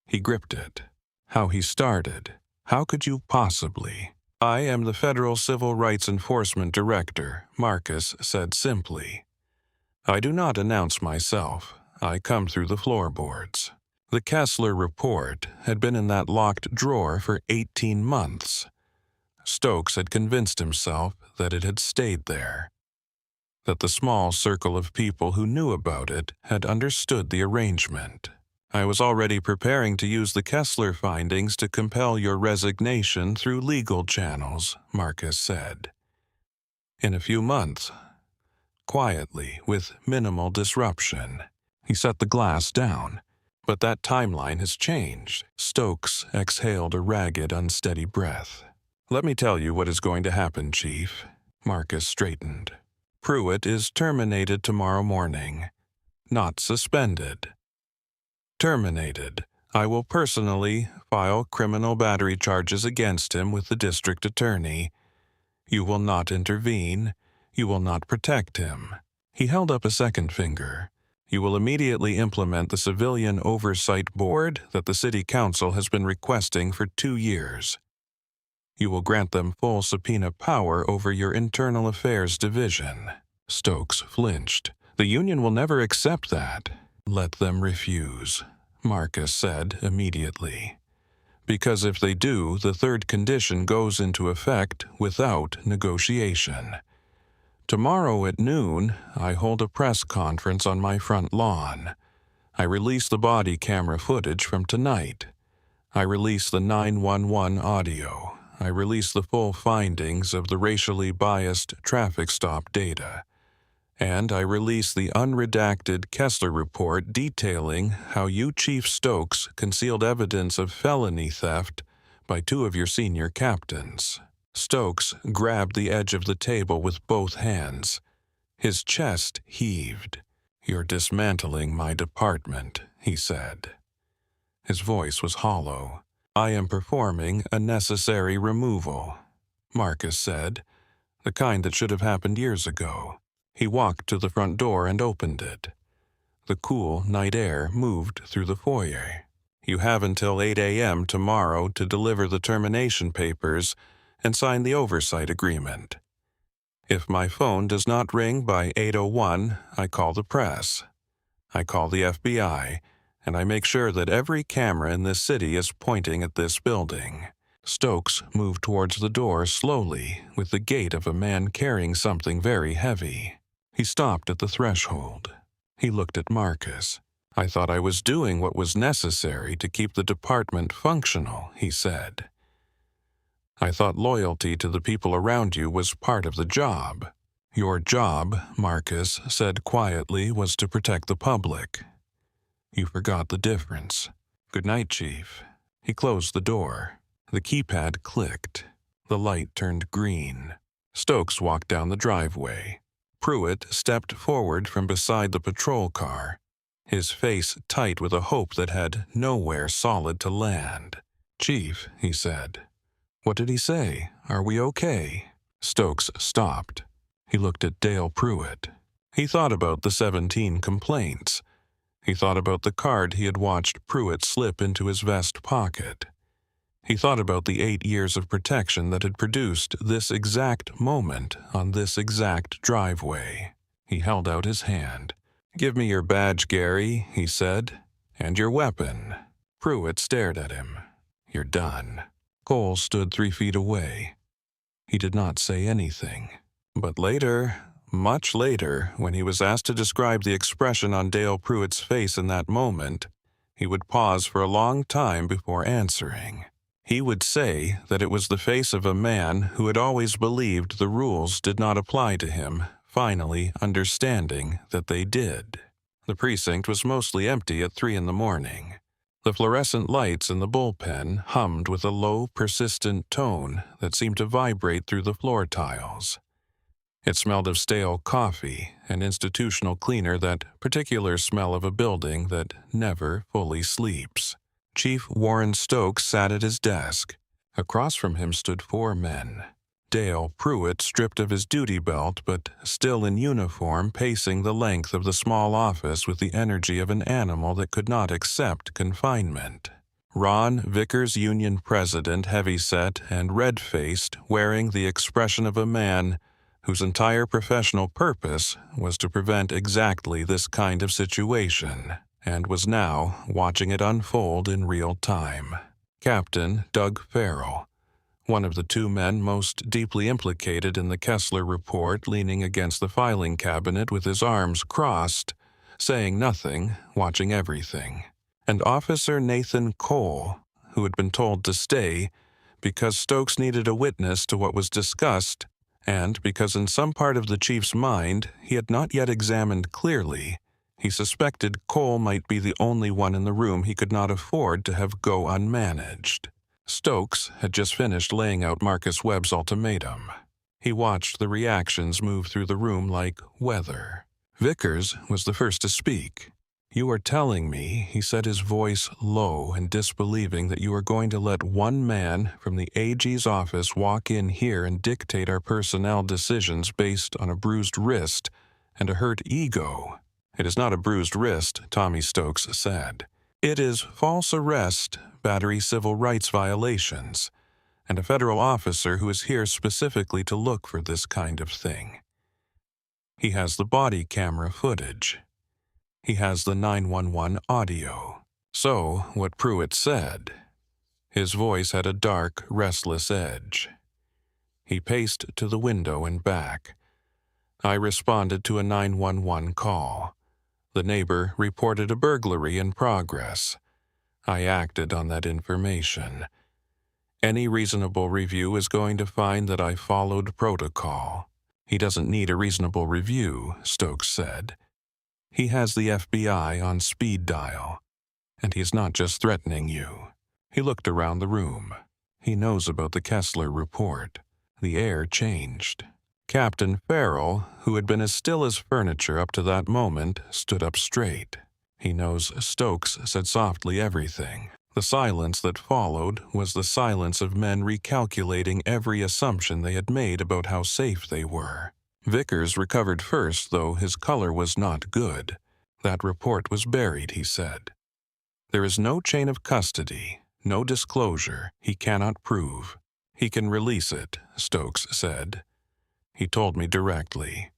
He gripped it. How he started. How could you possibly? I am the Federal Civil Rights Enforcement Director, Marcus said simply. I do not announce myself. I come through the floorboards. The Kessler report had been in that locked drawer for 18 months. Stokes had convinced himself that it had stayed there, that the small circle of people who knew about it had understood the arrangement. I was already preparing to use the Kessler findings to compel your resignation through legal channels, Marcus said. In a few months, quietly, with minimal disruption. He set the glass down. But that timeline has changed. Stokes exhaled a ragged, unsteady breath. Let me tell you what is going to happen, Chief. Marcus straightened. Pruitt is terminated tomorrow morning. Not suspended. Terminated. I will personally file criminal battery charges against him with the district attorney. You will not intervene. You will not protect him. He held up a second finger. You will immediately implement the Civilian Oversight Board that the City Council has been requesting for 2 years. You will grant them full subpoena power over your Internal Affairs Division. Stokes flinched. The Union will never accept that. Let them refuse, Marcus said immediately. Because if they do, the third condition goes into effect without negotiation. Tomorrow at noon, I hold a press conference on my front lawn. I release the body camera footage from tonight. I release the 911 audio. I release the full findings of the racially biased traffic stop data. And I release the unredacted Kessler report detailing how you, Chief Stokes, concealed evidence of felony theft by 2 of your senior captains. Stokes grabbed the edge of the table with both hands. His chest heaved. You're dismantling my department, he said. His voice was hollow. I am performing a necessary removal, Marcus said. the kind that should have happened years ago. He walked to the front door and opened it. The cool night air moved through the foyer. You have until 8 a.m. tomorrow to deliver the termination papers and sign the oversight agreement. If my phone does not ring by 8:01, I call the press. I call the FBI, and I make sure that every camera in this city is pointing at this building. Stokes moved towards the door slowly, with the gait of a man carrying something very heavy. He stopped at the threshold. He looked at Marcus. "I thought I was doing what was necessary to keep the department functional," he said. "I thought loyalty to the people around you was part of the job." "Your job," Marcus said quietly, "was to protect the public. You forgot the difference. Good night, Chief." He closed the door. The keypad clicked. The light turned green. Stokes walked down the driveway. Pruitt stepped forward from beside the patrol car, his face tight with a hope that had nowhere solid to land. "Chief," he said. "What did he say? Are we okay?" Stokes stopped. He looked at Dale Pruitt. He thought about the 17 complaints. He thought about the card he had watched Pruitt slip into his vest pocket. He thought about the 8 years of protection that had produced this exact moment on this exact driveway. He held out his hand. "Give me your badge, Gary," he said, "and your weapon." Pruitt stared at him. "You're done." Cole stood 3 feet away. He did not say anything. But later, much later, when he was asked to describe the expression on Dale Pruitt's face in that moment, he would pause for a long time before answering. He would say that it was the face of a man who had always believed the rules did not apply to him, finally understanding that they did. The precinct was mostly empty at 3 in the morning. The fluorescent lights in the bullpen hummed with a low, persistent tone that seemed to vibrate through the floor tiles. It smelled of stale coffee, an institutional cleaner, that particular smell of a building that never fully sleeps. Chief Warren Stokes sat at his desk. Across from him stood 4 men. Dale Pruitt, stripped of his duty belt but still in uniform, pacing the length of the small office with the energy of an animal that could not accept confinement. Ron Vickers, union president, heavyset and red-faced, wearing the expression of a man whose entire professional purpose was to prevent exactly this kind of situation, and was now watching it unfold in real time. Captain Doug Farrell, one of the 2 men most deeply implicated in the Kessler report, leaning against the filing cabinet with his arms crossed, saying nothing, watching everything. And Officer Nathan Cole, who had been told to stay because Stokes needed a witness to what was discussed, and because in some part of the chief's mind he had not yet examined clearly, he suspected Cole might be the only one in the room he could not afford to have go unmanaged. Stokes had just finished laying out Marcus Webb's ultimatum. He watched the reactions move through the room like weather. Vickers was the first to speak. "You are telling me," he said, his voice low and disbelieving, "that you are going to let one man from the AG's office walk in here and dictate our personnel decisions based on a bruised wrist and a hurt ego." "It is not a bruised wrist," Tommy Stokes said. "It is false arrest, battery, civil rights violations, and a federal officer who is here specifically to look for this kind of thing. He has the body camera footage. He has the 911 audio." So, what Pruitt said. His voice had a dark, restless edge. He paced to the window and back. "I responded to a 911 call. The neighbor reported a burglary in progress. I acted on that information. Any reasonable review is going to find that I followed protocol." "He doesn't need a reasonable review," Stokes said. "He has the FBI on speed dial, and he's not just threatening you." He looked around the room. He knows about the Kessler report. The air changed. Captain Farrell, who had been as still as furniture up to that moment, stood up straight. He knows Stokes said softly everything. The silence that followed was the silence of men recalculating every assumption they had made about how safe they were. Vickers recovered first, though his color was not good. That report was buried, he said. There is no chain of custody, no disclosure he cannot prove. He can release it, Stokes said. He told me directly.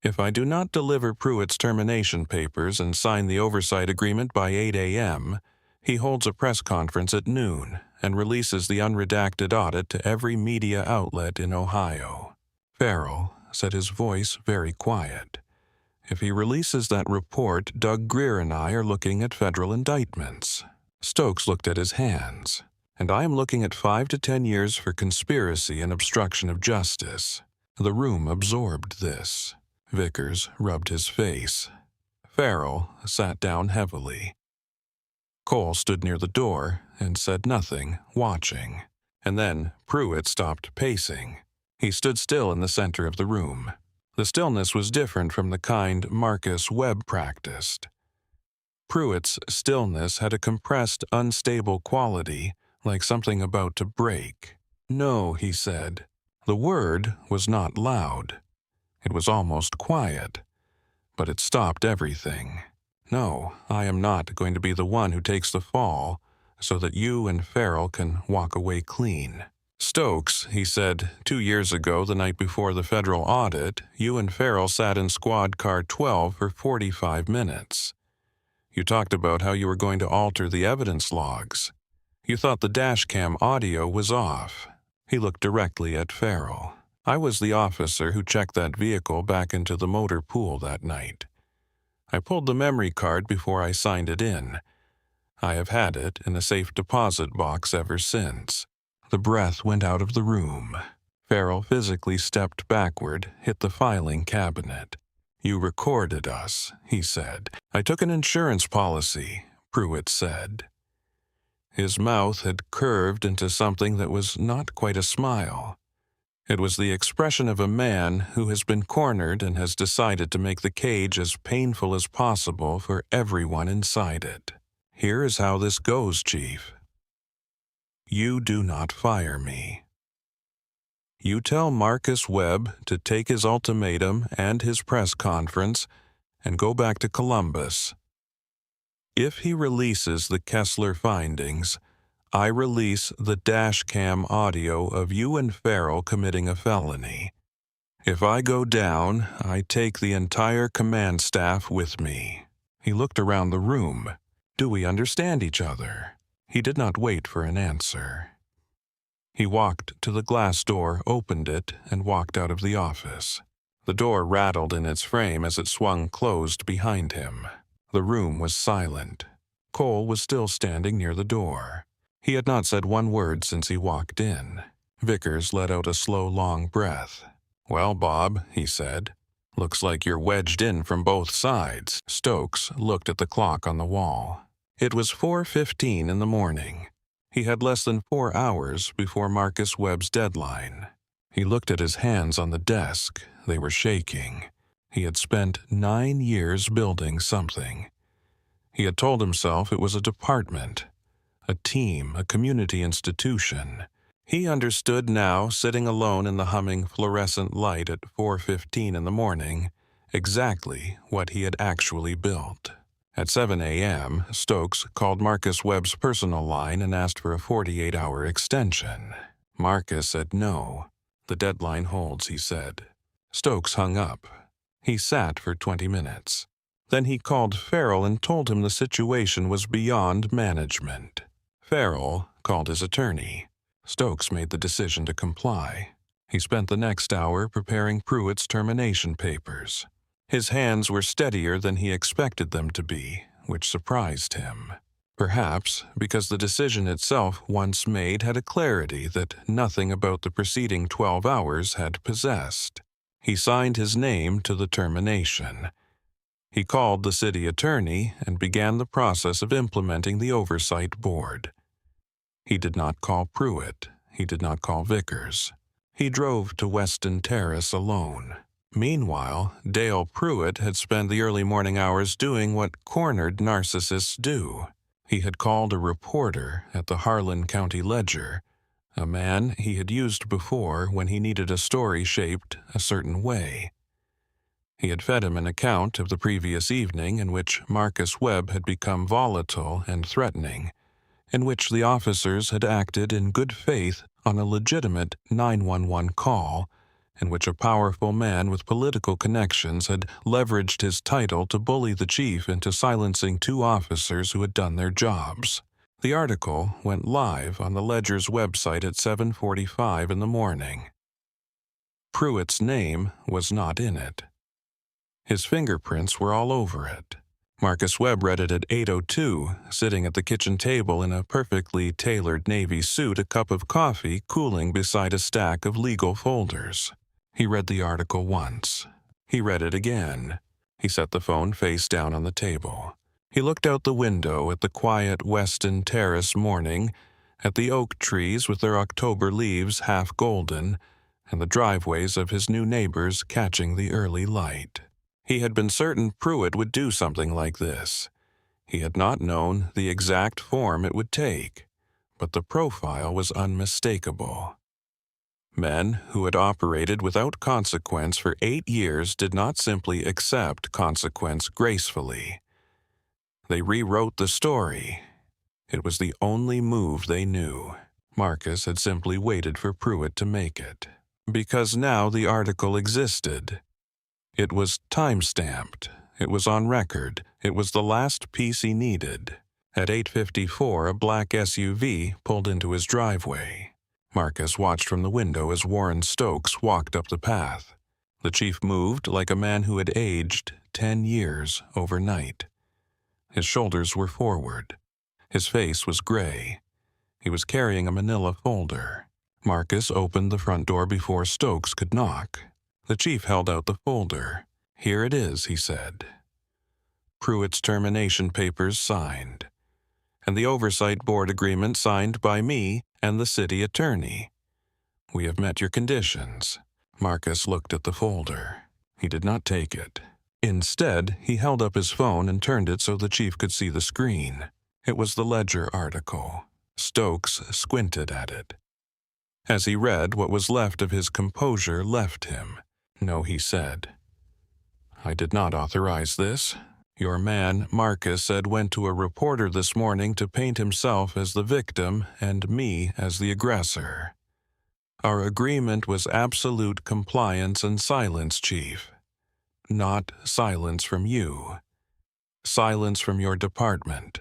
If I do not deliver Pruitt's termination papers and sign the oversight agreement by 8 a.m., he holds a press conference at noon and releases the unredacted audit to every media outlet in Ohio. Farrell said, his voice very quiet. If he releases that report, Doug Greer and I are looking at federal indictments. Stokes looked at his hands. And I am looking at 5 to 10 years for conspiracy and obstruction of justice. The room absorbed this. Vickers rubbed his face. Farrell sat down heavily. Cole stood near the door and said nothing, watching. And then Pruitt stopped pacing. He stood still in the center of the room. The stillness was different from the kind Marcus Webb practiced. Pruitt's stillness had a compressed, unstable quality, like something about to break. No, he said. The word was not loud. It was almost quiet. But it stopped everything. No, I am not going to be the one who takes the fall, so that you and Farrell can walk away clean. Stokes, he said, 2 years ago, the night before the federal audit, you and Farrell sat in squad car 12 for 45 minutes. You talked about how you were going to alter the evidence logs. You thought the dashcam audio was off. He looked directly at Farrell. I was the officer who checked that vehicle back into the motor pool that night. I pulled the memory card before I signed it in. I have had it in a safe deposit box ever since. The breath went out of the room. Farrell physically stepped backward, hit the filing cabinet. You recorded us, he said. I took an insurance policy, Pruitt said. His mouth had curved into something that was not quite a smile. It was the expression of a man who has been cornered and has decided to make the cage as painful as possible for everyone inside it. Here is how this goes, Chief. You do not fire me. You tell Marcus Webb to take his ultimatum and his press conference and go back to Columbus. If he releases the Kessler findings, I release the dashcam audio of you and Farrell committing a felony. If I go down, I take the entire command staff with me. He looked around the room. Do we understand each other? He did not wait for an answer. He walked to the glass door, opened it, and walked out of the office. The door rattled in its frame as it swung closed behind him. The room was silent. Cole was still standing near the door. He had not said one word since he walked in. Vickers let out a slow, long breath. Well, Bob, he said, looks like you're wedged in from both sides. Stokes looked at the clock on the wall. It was 4:15 in the morning. He had less than 4 hours before Marcus Webb's deadline. He looked at his hands on the desk. They were shaking. He had spent 9 years building something. He had told himself it was a department, a team, a community institution. He understood now, sitting alone in the humming fluorescent light at 4:15 in the morning, exactly what he had actually built. At 7 a.m., Stokes called Marcus Webb's personal line and asked for a 48-hour extension. Marcus said no. The deadline holds, he said. Stokes hung up. He sat for 20 minutes. Then he called Farrell and told him the situation was beyond management. Farrell called his attorney. Stokes made the decision to comply. He spent the next hour preparing Pruitt's termination papers. His hands were steadier than he expected them to be, which surprised him. Perhaps because the decision itself, once made, had a clarity that nothing about the preceding 12 hours had possessed. He signed his name to the termination. He called the city attorney and began the process of implementing the oversight board. He did not call Pruitt. He did not call Vickers. He drove to Weston Terrace alone. Meanwhile, Dale Pruitt had spent the early morning hours doing what cornered narcissists do. He had called a reporter at the Harlan County Ledger, a man he had used before when he needed a story shaped a certain way. He had fed him an account of the previous evening in which Marcus Webb had become volatile and threatening, in which the officers had acted in good faith on a legitimate 911 call, in which a powerful man with political connections had leveraged his title to bully the chief into silencing two officers who had done their jobs. The article went live on the Ledger's website at 7:45 in the morning. Pruitt's name was not in it. His fingerprints were all over it. Marcus Webb read it at 8:02, sitting at the kitchen table in a perfectly tailored navy suit, a cup of coffee cooling beside a stack of legal folders. He read the article once. He read it again. He set the phone face down on the table. He looked out the window at the quiet Weston Terrace morning, at the oak trees with their October leaves half golden, and the driveways of his new neighbors catching the early light. He had been certain Pruitt would do something like this. He had not known the exact form it would take, but the profile was unmistakable. Men who had operated without consequence for 8 years did not simply accept consequence gracefully. They rewrote the story. It was the only move they knew. Marcus had simply waited for Pruitt to make it, because now the article existed. It was time-stamped. It was on record. It was the last piece he needed. At 8:54, a black SUV pulled into his driveway. Marcus watched from the window as Warren Stokes walked up the path. The chief moved like a man who had aged 10 years overnight. His shoulders were forward. His face was gray. He was carrying a manila folder. Marcus opened the front door before Stokes could knock. The chief held out the folder. "Here it is," he said. Pruitt's termination papers signed, and the oversight board agreement signed by me and the city attorney. "We have met your conditions." Marcus looked at the folder. He did not take it. Instead, he held up his phone and turned it so the chief could see the screen. It was the Ledger article. Stokes squinted at it. As he read, what was left of his composure left him. "No," he said. "I did not authorize this. Your man, Marcus, said went to a reporter this morning to paint himself as the victim and me as the aggressor. Our agreement was absolute compliance and silence, Chief. Not silence from you. Silence from your department."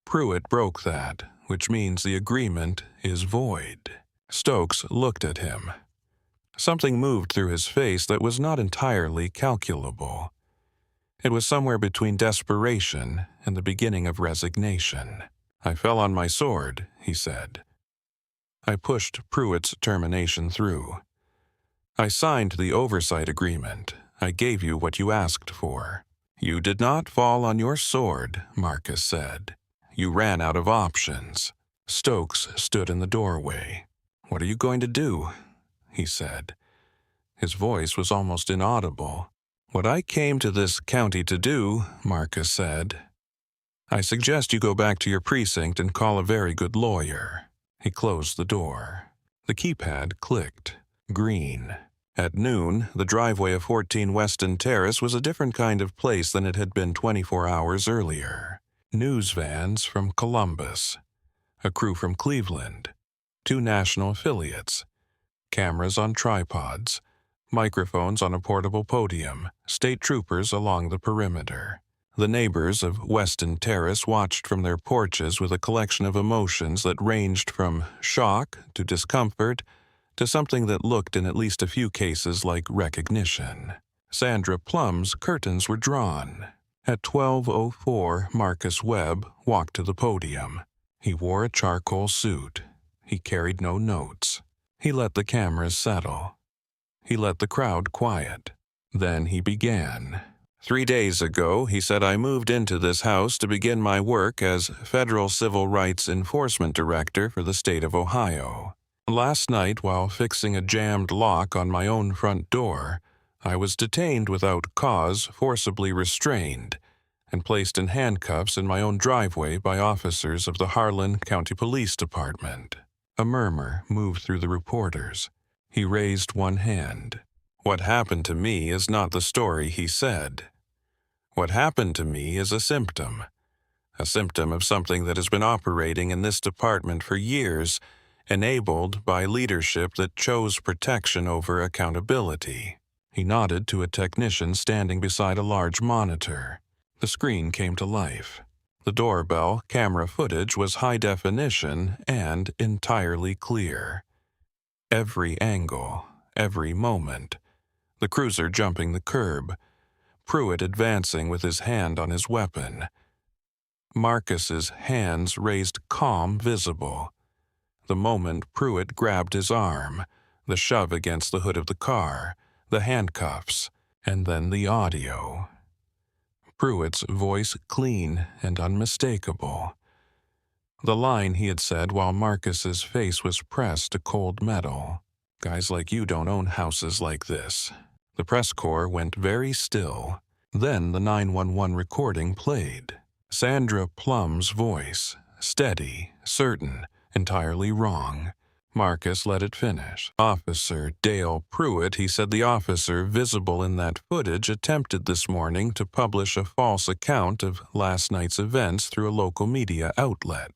Pruitt broke that, which means the agreement is void. Stokes looked at him. Something moved through his face that was not entirely calculable. It was somewhere between desperation and the beginning of resignation. "I fell on my sword," he said. I pushed Pruitt's termination through. "I signed the oversight agreement. I gave you what you asked for." "You did not fall on your sword," Marcus said. "You ran out of options." Stokes stood in the doorway. "What are you going to do?" he said. His voice was almost inaudible. "What I came to this county to do," Marcus said. "I suggest you go back to your precinct and call a very good lawyer." He closed the door. The keypad clicked. Green. At noon, the driveway of 14 Weston Terrace was a different kind of place than it had been 24 hours earlier. News vans from Columbus. A crew from Cleveland. 2 national affiliates. Cameras on tripods. Microphones on a portable podium. State troopers along the perimeter. The neighbors of Weston Terrace watched from their porches with a collection of emotions that ranged from shock to discomfort to something that looked in at least a few cases like recognition. Sandra Plum's curtains were drawn. At 12:04, Marcus Webb walked to the podium. He wore a charcoal suit. He carried no notes. He let the cameras settle. He let the crowd quiet. Then he began. 3 days ago, he said, I moved into this house to begin my work as Federal Civil Rights Enforcement Director for the state of Ohio. Last night, while fixing a jammed lock on my own front door, I was detained without cause, forcibly restrained, and placed in handcuffs in my own driveway by officers of the Harlan County Police Department. A murmur moved through the reporters. He raised one hand. What happened to me is not the story he said. What happened to me is a symptom of something that has been operating in this department for years, enabled by leadership that chose protection over accountability. He nodded to a technician standing beside a large monitor. The screen came to life. The doorbell camera footage was high definition and entirely clear. Every angle, every moment. The cruiser jumping the curb, Pruitt advancing with his hand on his weapon. Marcus's hands raised, calm visible. The moment Pruitt grabbed his arm, the shove against the hood of the car, the handcuffs, and then the audio. Pruitt's voice clean and unmistakable. The line he had said while Marcus's face was pressed to cold metal. Guys like you don't own houses like this. The press corps went very still. Then the 911 recording played. Sandra Plum's voice, steady, certain, entirely wrong. Marcus let it finish. Officer Dale Pruitt, he said the officer visible in that footage attempted this morning to publish a false account of last night's events through a local media outlet.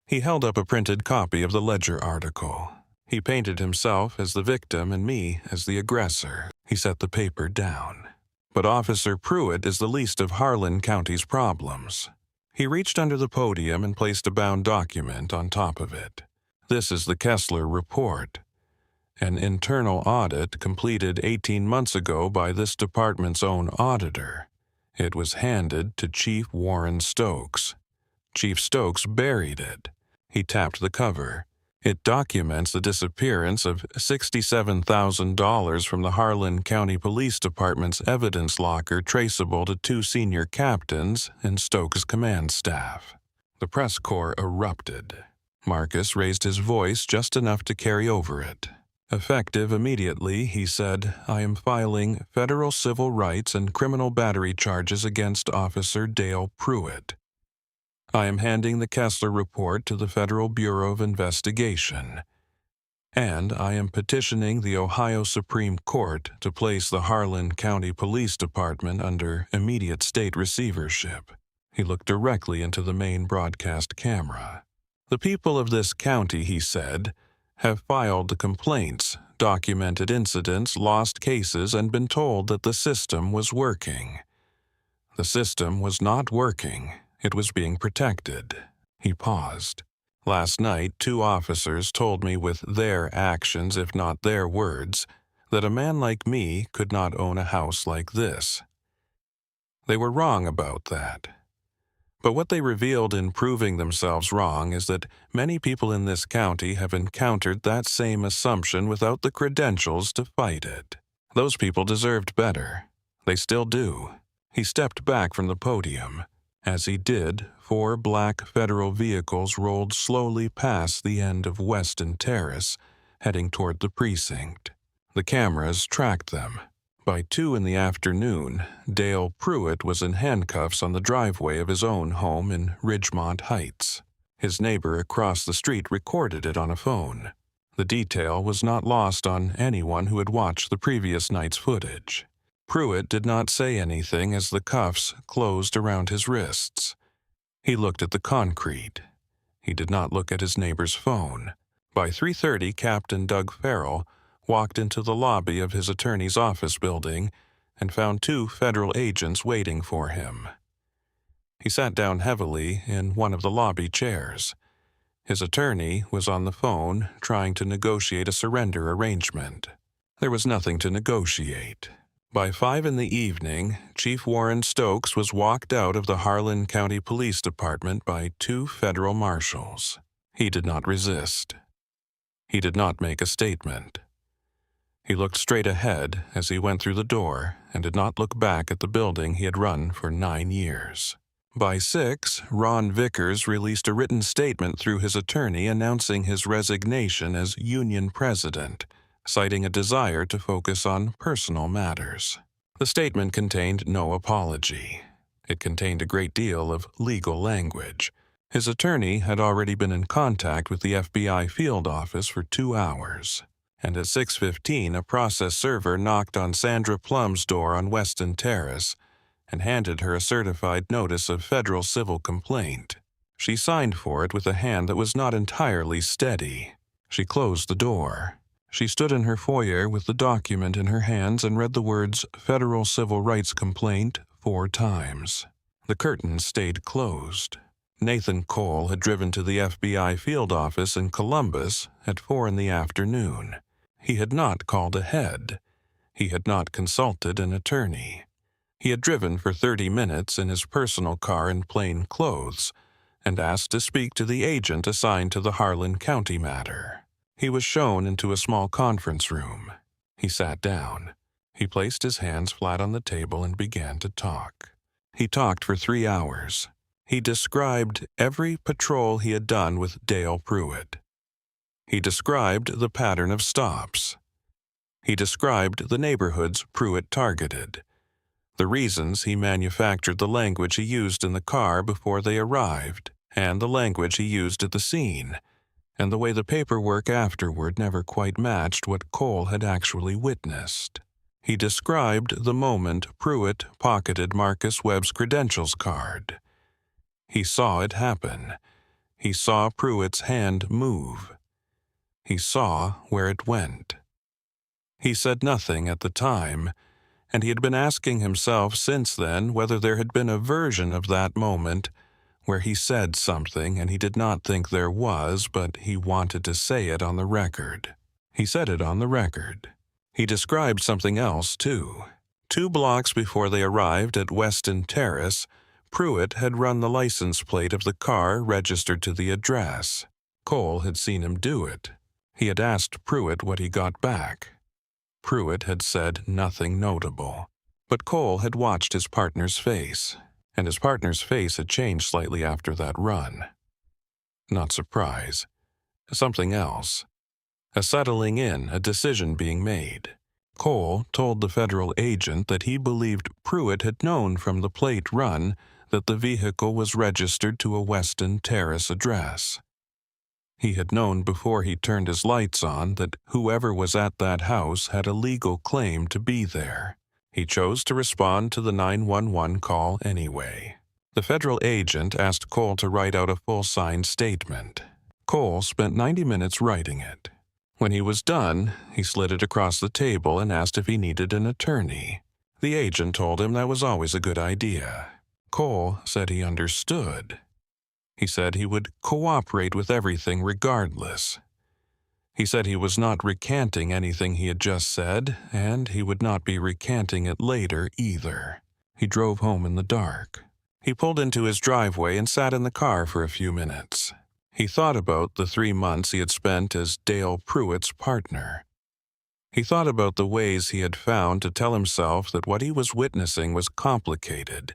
He held up a printed copy of the Ledger article. He painted himself as the victim and me as the aggressor. He set the paper down. But Officer Pruitt is the least of Harlan County's problems. He reached under the podium and placed a bound document on top of it. This is the Kessler Report, an internal audit completed 18 months ago by this department's own auditor. It was handed to Chief Warren Stokes. Chief Stokes buried it. He tapped the cover. It documents the disappearance of $67,000 from the Harlan County Police Department's evidence locker traceable to 2 senior captains and Stokes' command staff. The press corps erupted. Marcus raised his voice just enough to carry over it. Effective immediately, he said, I am filing federal civil rights and criminal battery charges against Officer Dale Pruitt. I am handing the Kessler Report to the Federal Bureau of Investigation. And I am petitioning the Ohio Supreme Court to place the Harlan County Police Department under immediate state receivership. He looked directly into the main broadcast camera. The people of this county, he said, have filed complaints, documented incidents, lost cases, and been told that the system was working. The system was not working. It was being protected. He paused. Last night, 2 officers told me with their actions, if not their words, that a man like me could not own a house like this. They were wrong about that. But what they revealed in proving themselves wrong is that many people in this county have encountered that same assumption without the credentials to fight it. Those people deserved better. They still do. He stepped back from the podium. As he did, 4 black federal vehicles rolled slowly past the end of Weston Terrace, heading toward the precinct. The cameras tracked them. By 2 in the afternoon, Dale Pruitt was in handcuffs on the driveway of his own home in Ridgemont Heights. His neighbor across the street recorded it on a phone. The detail was not lost on anyone who had watched the previous night's footage. Pruitt did not say anything as the cuffs closed around his wrists. He looked at the concrete. He did not look at his neighbor's phone. By 3:30, Captain Doug Farrell walked into the lobby of his attorney's office building and found 2 federal agents waiting for him. He sat down heavily in one of the lobby chairs. His attorney was on the phone trying to negotiate a surrender arrangement. There was nothing to negotiate. By 5 in the evening, Chief Warren Stokes was walked out of the Harlan County Police Department by 2 federal marshals. He did not resist. He did not make a statement. He looked straight ahead as he went through the door and did not look back at the building he had run for 9 years. By 6, Ron Vickers released a written statement through his attorney announcing his resignation as union president, citing a desire to focus on personal matters. The statement contained no apology. It contained a great deal of legal language. His attorney had already been in contact with the FBI field office for 2 hours, and at 6:15 a process server knocked on Sandra Plum's door on Weston Terrace and handed her a certified notice of federal civil complaint. She signed for it with a hand that was not entirely steady. She closed the door. She stood in her foyer with the document in her hands and read the words "Federal Civil Rights Complaint" 4 times. The curtains stayed closed. Nathan Cole had driven to the FBI field office in Columbus at 4 in the afternoon. He had not called ahead. He had not consulted an attorney. He had driven for 30 minutes in his personal car in plain clothes and asked to speak to the agent assigned to the Harlan County matter. He was shown into a small conference room. He sat down. He placed his hands flat on the table and began to talk. He talked for 3 hours. He described every patrol he had done with Dale Pruitt. He described the pattern of stops. He described the neighborhoods Pruitt targeted, the reasons he manufactured the language he used in the car before they arrived, and the language he used at the scene, and the way the paperwork afterward never quite matched what Cole had actually witnessed. He described the moment Pruitt pocketed Marcus Webb's credentials card. He saw it happen. He saw Pruitt's hand move. He saw where it went. He said nothing at the time, and he had been asking himself since then whether there had been a version of that moment where he said something and he did not think there was, but he wanted to say it on the record. He said it on the record. He described something else, too. 2 blocks before they arrived at Weston Terrace, Pruitt had run the license plate of the car registered to the address. Cole had seen him do it. He had asked Pruitt what he got back. Pruitt had said nothing notable, but Cole had watched his partner's face, and his partner's face had changed slightly after that run. Not surprise. Something else. A settling in, a decision being made. Cole told the federal agent that he believed Pruitt had known from the plate run that the vehicle was registered to a Weston Terrace address. He had known before he turned his lights on that whoever was at that house had a legal claim to be there. He chose to respond to the 911 call anyway. The federal agent asked Cole to write out a full signed statement. Cole spent 90 minutes writing it. When he was done, he slid it across the table and asked if he needed an attorney. The agent told him that was always a good idea. Cole said he understood. He said he would cooperate with everything regardless. He said he was not recanting anything he had just said, and he would not be recanting it later either. He drove home in the dark. He pulled into his driveway and sat in the car for a few minutes. He thought about the 3 months he had spent as Dale Pruitt's partner. He thought about the ways he had found to tell himself that what he was witnessing was complicated,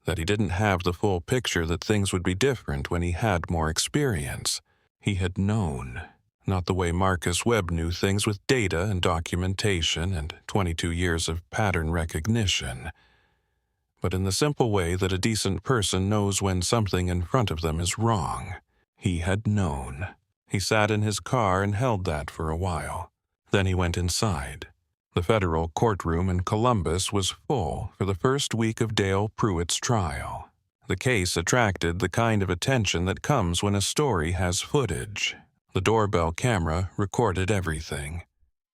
that he didn't have the full picture, that things would be different when he had more experience. He had known, not the way Marcus Webb knew things with data and documentation and 22 years of pattern recognition, but in the simple way that a decent person knows when something in front of them is wrong. He had known. He sat in his car and held that for a while. Then he went inside. The federal courtroom in Columbus was full for the first week of Dale Pruitt's trial. The case attracted the kind of attention that comes when a story has footage. The doorbell camera recorded everything.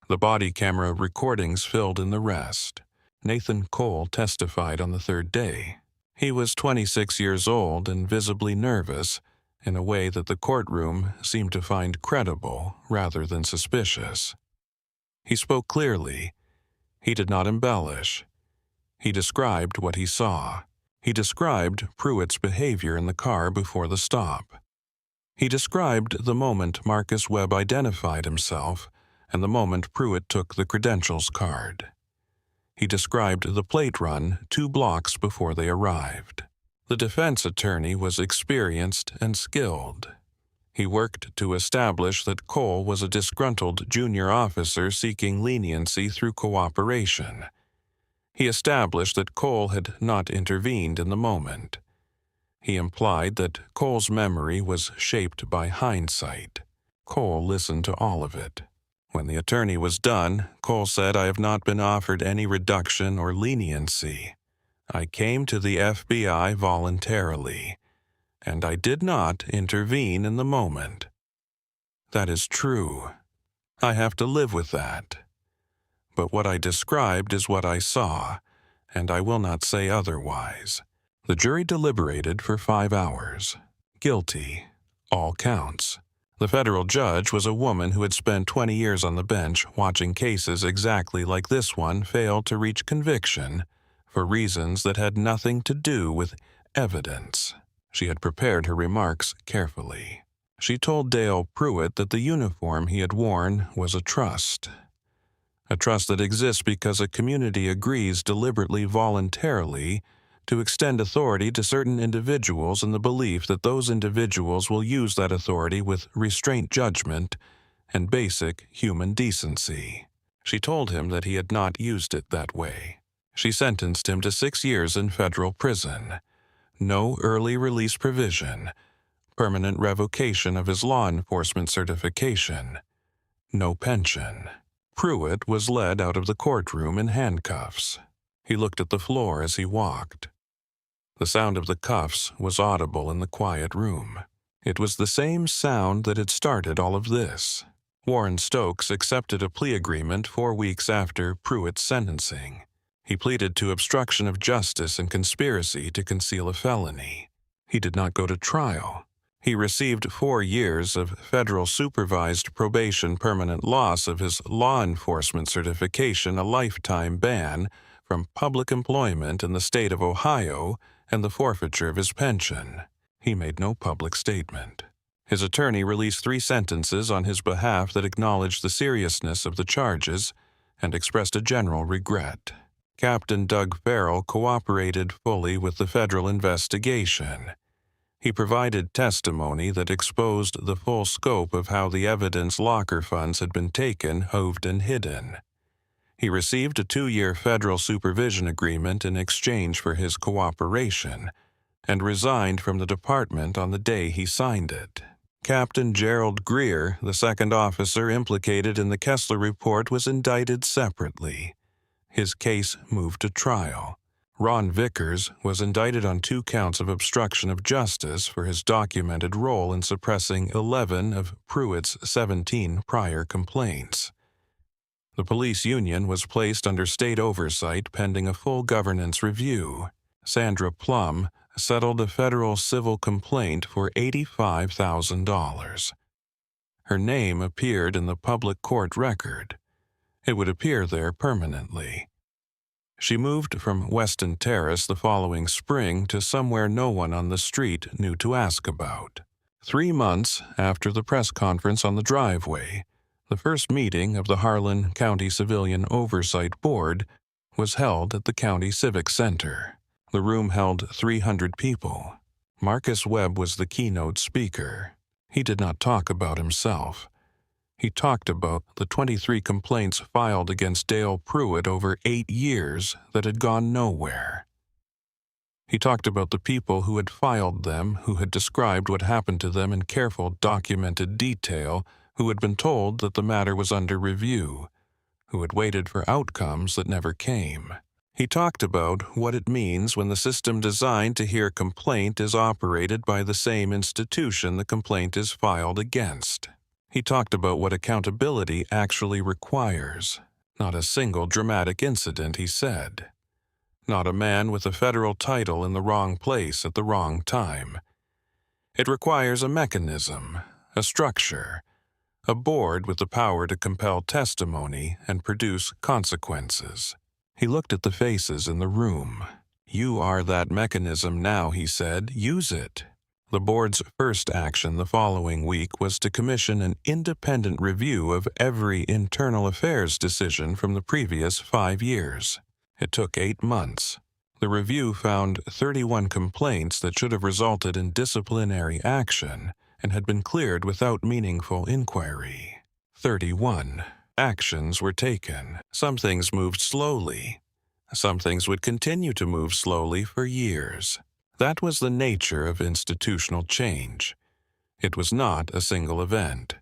The body camera recordings filled in the rest. Nathan Cole testified on the 3rd day. He was 26 years old and visibly nervous, in a way that the courtroom seemed to find credible rather than suspicious. He spoke clearly. He did not embellish. He described what he saw. He described Pruitt's behavior in the car before the stop. He described the moment Marcus Webb identified himself and the moment Pruitt took the credentials card. He described the plate run 2 blocks before they arrived. The defense attorney was experienced and skilled. He worked to establish that Cole was a disgruntled junior officer seeking leniency through cooperation. He established that Cole had not intervened in the moment. He implied that Cole's memory was shaped by hindsight. Cole listened to all of it. When the attorney was done, Cole said, "I have not been offered any reduction or leniency. I came to the FBI voluntarily, and I did not intervene in the moment." That is true. I have to live with that. But what I described is what I saw, and I will not say otherwise. The jury deliberated for 5 hours. Guilty. All counts. The federal judge was a woman who had spent 20 years on the bench watching cases exactly like this one fail to reach conviction for reasons that had nothing to do with evidence. She had prepared her remarks carefully. She told Dale Pruitt that the uniform he had worn was a trust. A trust that exists because a community agrees deliberately, voluntarily, to extend authority to certain individuals in the belief that those individuals will use that authority with restraint, judgment, and basic human decency. She told him that he had not used it that way. She sentenced him to 6 years in federal prison, no early release provision, permanent revocation of his law enforcement certification, no pension. Pruitt was led out of the courtroom in handcuffs. He looked at the floor as he walked. The sound of the cuffs was audible in the quiet room. It was the same sound that had started all of this. Warren Stokes accepted a plea agreement 4 weeks after Pruitt's sentencing. He pleaded to obstruction of justice and conspiracy to conceal a felony. He did not go to trial. He received 4 years of federal supervised probation, permanent loss of his law enforcement certification, a lifetime ban from public employment in the state of Ohio, and the forfeiture of his pension. He made no public statement. His attorney released 3 sentences on his behalf that acknowledged the seriousness of the charges and expressed a general regret. Captain Doug Farrell cooperated fully with the federal investigation. He provided testimony that exposed the full scope of how the evidence locker funds had been taken, hoved, and hidden. He received a 2-year federal supervision agreement in exchange for his cooperation, and resigned from the department on the day he signed it. Captain Gerald Greer, the second officer implicated in the Kessler report, was indicted separately. His case moved to trial. Ron Vickers was indicted on 2 counts of obstruction of justice for his documented role in suppressing 11 of Pruitt's 17 prior complaints. The police union was placed under state oversight pending a full governance review. Sandra Plum settled a federal civil complaint for $85,000. Her name appeared in the public court record. It would appear there permanently. She moved from Weston Terrace the following spring to somewhere no one on the street knew to ask about. 3 months after the press conference on the driveway, the first meeting of the Harlan County Civilian Oversight Board was held at the County Civic Center. The room held 300 people. Marcus Webb was the keynote speaker. He did not talk about himself. He talked about the 23 complaints filed against Dale Pruitt over 8 years that had gone nowhere. He talked about the people who had filed them, who had described what happened to them in careful, documented detail, who had been told that the matter was under review, who had waited for outcomes that never came. He talked about what it means when the system designed to hear complaint is operated by the same institution the complaint is filed against. He talked about what accountability actually requires. Not a single dramatic incident, he said. Not a man with a federal title in the wrong place at the wrong time. It requires a mechanism, a structure, a board with the power to compel testimony and produce consequences. He looked at the faces in the room. "You are that mechanism now," he said. "Use it." The board's first action the following week was to commission an independent review of every internal affairs decision from the previous 5 years. It took 8 months. The review found 31 complaints that should have resulted in disciplinary action and had been cleared without meaningful inquiry. 31. Actions were taken. Some things moved slowly. Some things would continue to move slowly for years. That was the nature of institutional change. It was not a single event.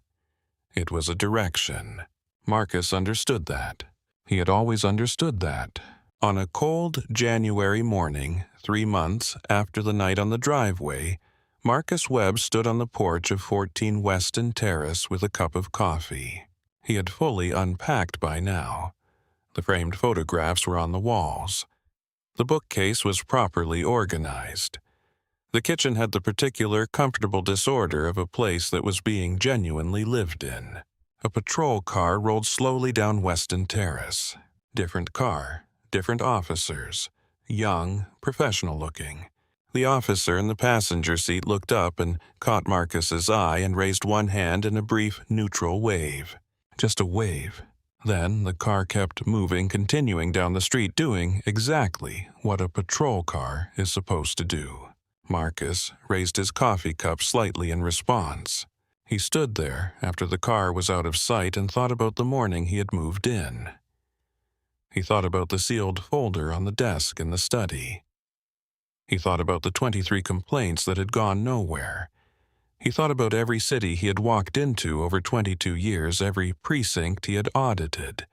It was a direction. Marcus understood that. He had always understood that. On a cold January morning, 3 months after the night on the driveway, Marcus Webb stood on the porch of 14 Weston Terrace with a cup of coffee. He had fully unpacked by now. The framed photographs were on the walls. The bookcase was properly organized. The kitchen had the particular comfortable disorder of a place that was being genuinely lived in. A patrol car rolled slowly down Weston Terrace. Different car, different officers, young, professional-looking. The officer in the passenger seat looked up and caught Marcus's eye and raised one hand in a brief, neutral wave. Just a wave. Then the car kept moving, continuing down the street, doing exactly what a patrol car is supposed to do. Marcus raised his coffee cup slightly in response. He stood there after the car was out of sight and thought about the morning he had moved in. He thought about the sealed folder on the desk in the study. He thought about the 23 complaints that had gone nowhere. He thought about every city he had walked into over 22 years, every precinct he had audited,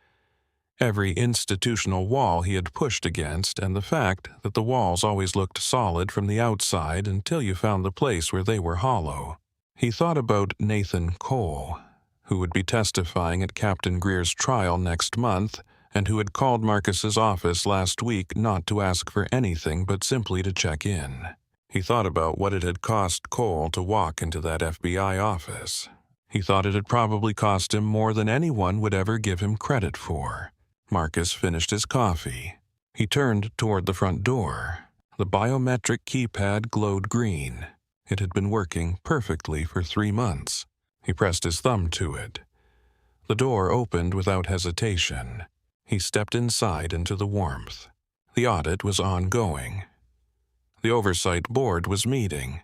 every institutional wall he had pushed against, and the fact that the walls always looked solid from the outside until you found the place where they were hollow. He thought about Nathan Cole, who would be testifying at Captain Greer's trial next month, and who had called Marcus's office last week not to ask for anything but simply to check in. He thought about what it had cost Cole to walk into that FBI office. He thought it had probably cost him more than anyone would ever give him credit for. Marcus finished his coffee. He turned toward the front door. The biometric keypad glowed green. It had been working perfectly for 3 months. He pressed his thumb to it. The door opened without hesitation. He stepped inside into the warmth. The audit was ongoing. The Oversight Board was meeting.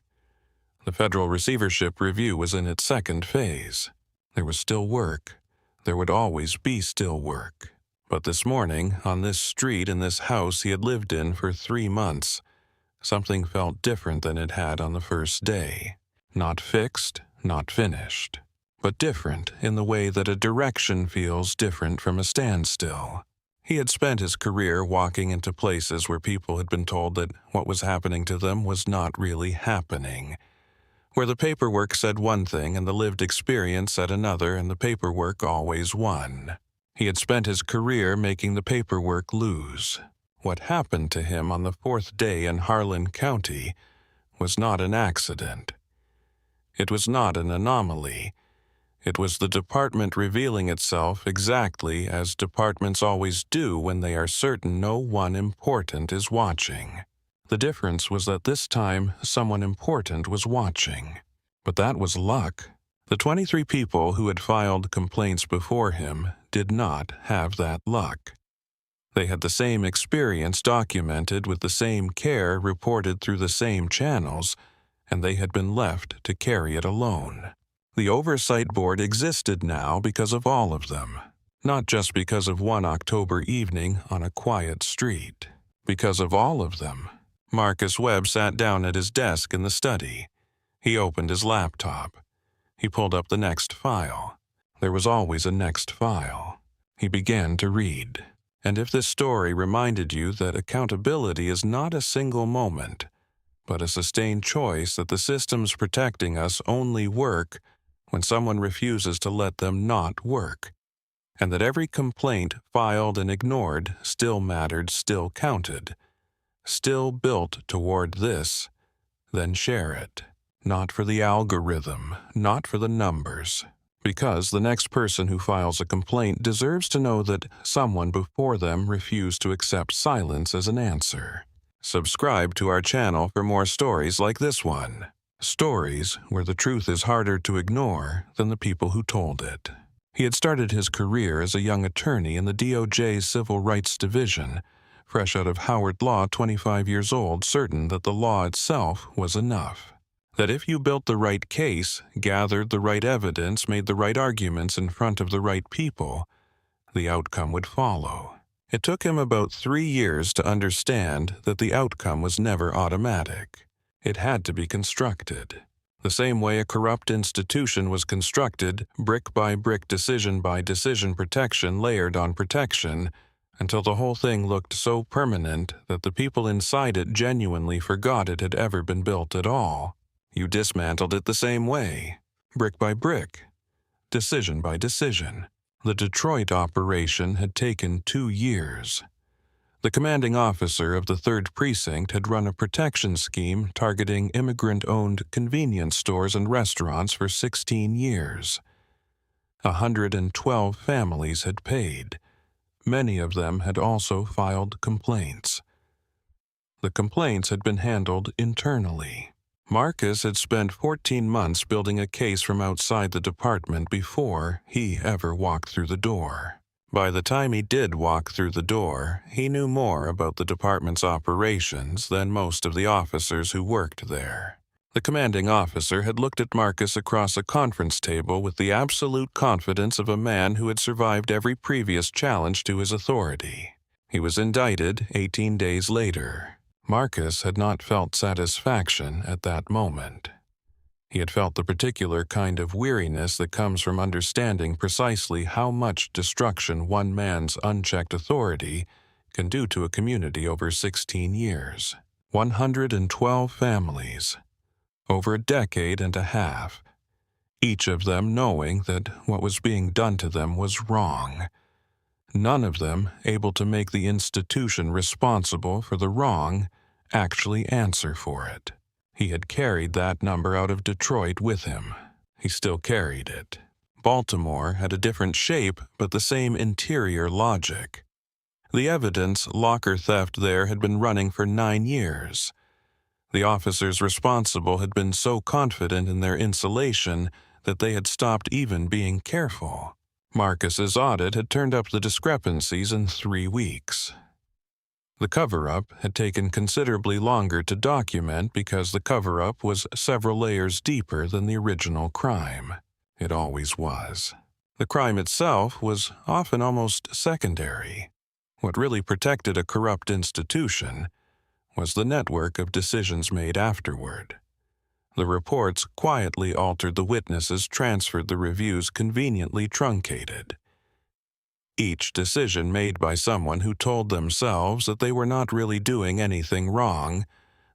The Federal Receivership Review was in its second phase. There was still work. There would always be still work. But this morning, on this street in this house he had lived in for 3 months, something felt different than it had on the first day. Not fixed, not finished, but different in the way that a direction feels different from a standstill. He had spent his career walking into places where people had been told that what was happening to them was not really happening, where the paperwork said one thing and the lived experience said another, and the paperwork always won. He had spent his career making the paperwork lose. What happened to him on the 4th day in Harlan County was not an accident. It was not an anomaly. It was the department revealing itself exactly as departments always do when they are certain no one important is watching. The difference was that this time someone important was watching. But that was luck. The 23 people who had filed complaints before him did not have that luck. They had the same experience documented with the same care reported through the same channels, and they had been left to carry it alone. The Oversight Board existed now because of all of them, not just because of one October evening on a quiet street. Because of all of them. Marcus Webb sat down at his desk in the study. He opened his laptop. He pulled up the next file. There was always a next file. He began to read. And if this story reminded you that accountability is not a single moment, but a sustained choice that the systems protecting us only work when someone refuses to let them not work, and that every complaint filed and ignored still mattered, still counted, still built toward this, then share it. Not for the algorithm, not for the numbers, because the next person who files a complaint deserves to know that someone before them refused to accept silence as an answer. Subscribe to our channel for more stories like this one. Stories where the truth is harder to ignore than the people who told it. He had started his career as a young attorney in the DOJ's Civil Rights Division, fresh out of Howard Law, 25 years old, certain that the law itself was enough. That if you built the right case, gathered the right evidence, made the right arguments in front of the right people, the outcome would follow. It took him about 3 years to understand that the outcome was never automatic. It had to be constructed. The same way a corrupt institution was constructed, brick by brick, decision by decision, protection layered on protection, until the whole thing looked so permanent that the people inside it genuinely forgot it had ever been built at all. You dismantled it the same way, brick by brick, decision by decision. The Detroit operation had taken 2 years. The commanding officer of the 3rd Precinct had run a protection scheme targeting immigrant-owned convenience stores and restaurants for 16 years. 112 families had paid. Many of them had also filed complaints. The complaints had been handled internally. Marcus had spent 14 months building a case from outside the department before he ever walked through the door. By the time he did walk through the door, he knew more about the department's operations than most of the officers who worked there. The commanding officer had looked at Marcus across a conference table with the absolute confidence of a man who had survived every previous challenge to his authority. He was indicted 18 days later. Marcus had not felt satisfaction at that moment. He had felt the particular kind of weariness that comes from understanding precisely how much destruction one man's unchecked authority can do to a community over 16 years. 112 families, over a decade and a half, each of them knowing that what was being done to them was wrong. None of them able to make the institution responsible for the wrong actually answer for it. He had carried that number out of Detroit with him. He still carried it. Baltimore had a different shape, but the same interior logic. The evidence locker theft there had been running for 9 years. The officers responsible had been so confident in their insulation that they had stopped even being careful. Marcus's audit had turned up the discrepancies in 3 weeks. The cover-up had taken considerably longer to document because the cover-up was several layers deeper than the original crime. It always was. The crime itself was often almost secondary. What really protected a corrupt institution was the network of decisions made afterward. The reports quietly altered the witnesses, transferred the reviews, conveniently truncated. Each decision made by someone who told themselves that they were not really doing anything wrong,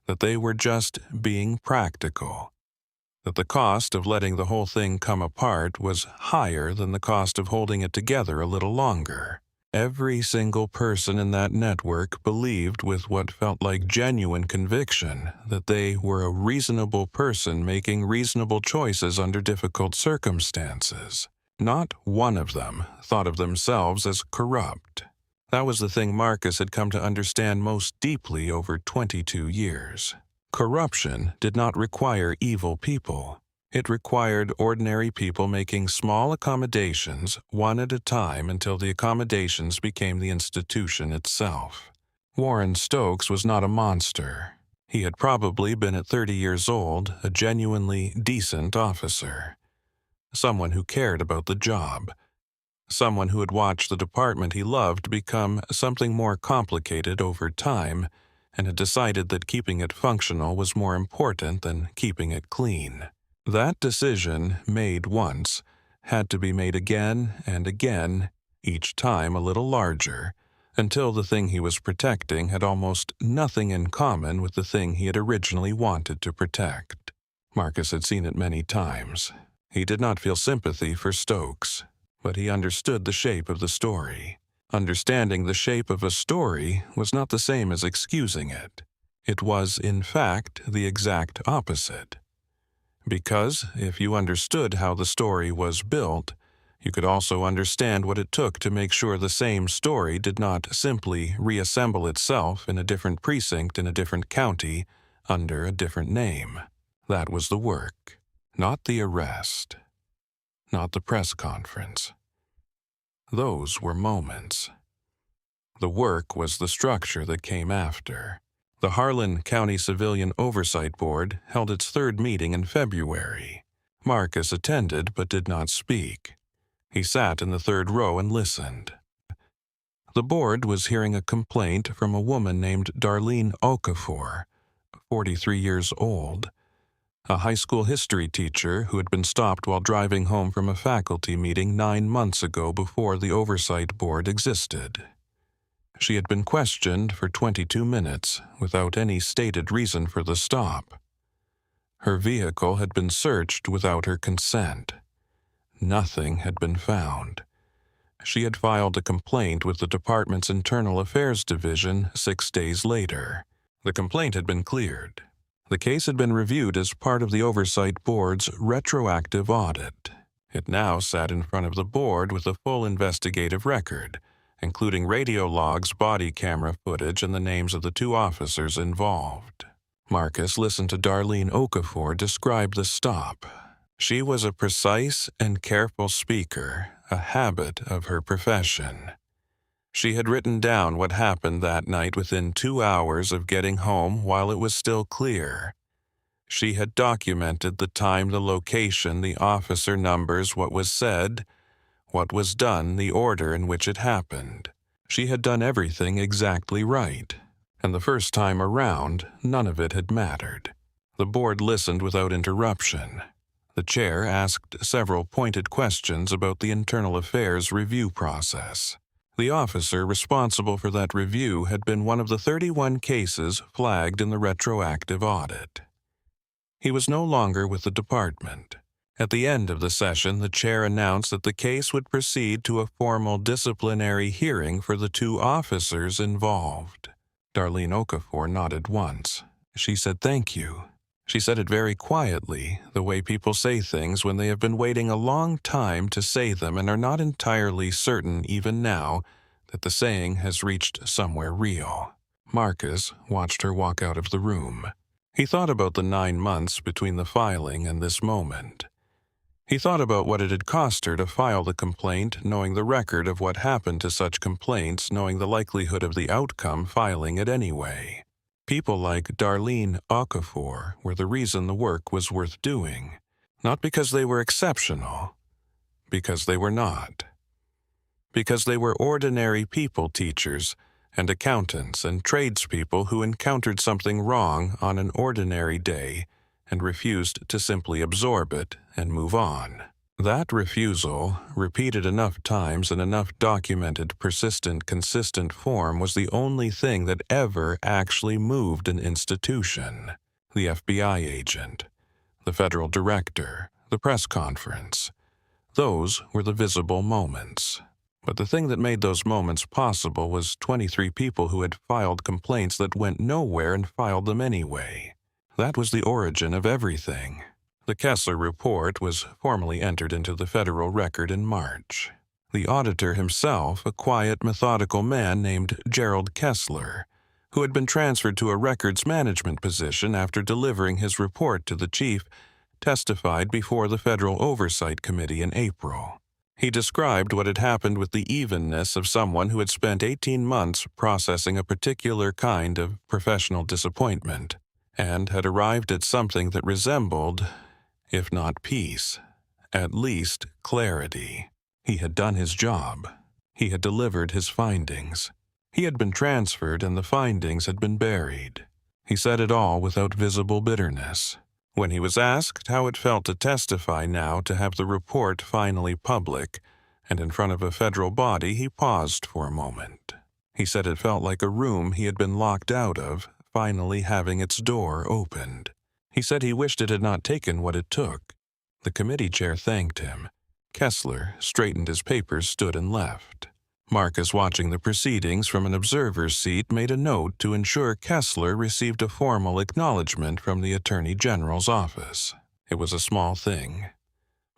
that they were just being practical, that the cost of letting the whole thing come apart was higher than the cost of holding it together a little longer. Every single person in that network believed with what felt like genuine conviction that they were a reasonable person making reasonable choices under difficult circumstances. Not one of them thought of themselves as corrupt. That was the thing Marcus had come to understand most deeply over 22 years. Corruption did not require evil people. It required ordinary people making small accommodations one at a time until the accommodations became the institution itself. Warren Stokes was not a monster. He had probably been at 30 years old a genuinely decent officer. Someone who cared about the job. Someone who had watched the department he loved become something more complicated over time and had decided that keeping it functional was more important than keeping it clean. That decision, made once, had to be made again and again, each time a little larger, until the thing he was protecting had almost nothing in common with the thing he had originally wanted to protect. Marcus had seen it many times. He did not feel sympathy for Stokes, but he understood the shape of the story. Understanding the shape of a story was not the same as excusing it. It was, in fact, the exact opposite. Because, if you understood how the story was built, you could also understand what it took to make sure the same story did not simply reassemble itself in a different precinct in a different county under a different name. That was the work. Not the arrest, not the press conference. Those were moments. The work was the structure that came after. The Harlan County Civilian Oversight Board held its 3rd meeting in February. Marcus attended but did not speak. He sat in the 3rd row and listened. The board was hearing a complaint from a woman named Darlene Okafor, 43 years old, a high school history teacher who had been stopped while driving home from a faculty meeting 9 months ago before the oversight board existed. She had been questioned for 22 minutes without any stated reason for the stop. Her vehicle had been searched without her consent. Nothing had been found. She had filed a complaint with the department's Internal Affairs Division 6 days later. The complaint had been cleared. The case had been reviewed as part of the Oversight Board's retroactive audit. It now sat in front of the board with a full investigative record, including radio logs, body camera footage, and the names of the 2 officers involved. Marcus listened to Darlene Okafor describe the stop. She was a precise and careful speaker, a habit of her profession. She had written down what happened that night within 2 hours of getting home while it was still clear. She had documented the time, the location, the officer numbers, what was said, what was done, the order in which it happened. She had done everything exactly right, and the first time around, none of it had mattered. The board listened without interruption. The chair asked several pointed questions about the internal affairs review process. The officer responsible for that review had been one of the 31 cases flagged in the retroactive audit. He was no longer with the department. At the end of the session, the chair announced that the case would proceed to a formal disciplinary hearing for the 2 officers involved. Darlene Okafor nodded once. She said thank you. She said it very quietly, the way people say things when they have been waiting a long time to say them and are not entirely certain even now that the saying has reached somewhere real. Marcus watched her walk out of the room. He thought about the 9 months between the filing and this moment. He thought about what it had cost her to file the complaint, knowing the record of what happened to such complaints, knowing the likelihood of the outcome filing it anyway. People like Darlene Okafor were the reason the work was worth doing, not because they were exceptional, because they were not. Because they were ordinary people, teachers and accountants and tradespeople who encountered something wrong on an ordinary day and refused to simply absorb it and move on. That refusal, repeated enough times in enough documented, persistent, consistent form, was the only thing that ever actually moved an institution. The FBI agent, the federal director, the press conference. Those were the visible moments. But the thing that made those moments possible was 23 people who had filed complaints that went nowhere and filed them anyway. That was the origin of everything. The Kessler report was formally entered into the federal record in March. The auditor himself, a quiet, methodical man named Gerald Kessler, who had been transferred to a records management position after delivering his report to the chief, testified before the Federal Oversight Committee in April. He described what had happened with the evenness of someone who had spent 18 months processing a particular kind of professional disappointment, and had arrived at something that resembled, if not peace, at least clarity. He had done his job. He had delivered his findings. He had been transferred and the findings had been buried. He said it all without visible bitterness. When he was asked how it felt to testify now, to have the report finally public, and in front of a federal body, he paused for a moment. He said it felt like a room he had been locked out of, finally having its door opened. He said he wished it had not taken what it took. The committee chair thanked him. Kessler straightened his papers, stood and left. Marcus, watching the proceedings from an observer's seat, made a note to ensure Kessler received a formal acknowledgement from the Attorney General's office. It was a small thing.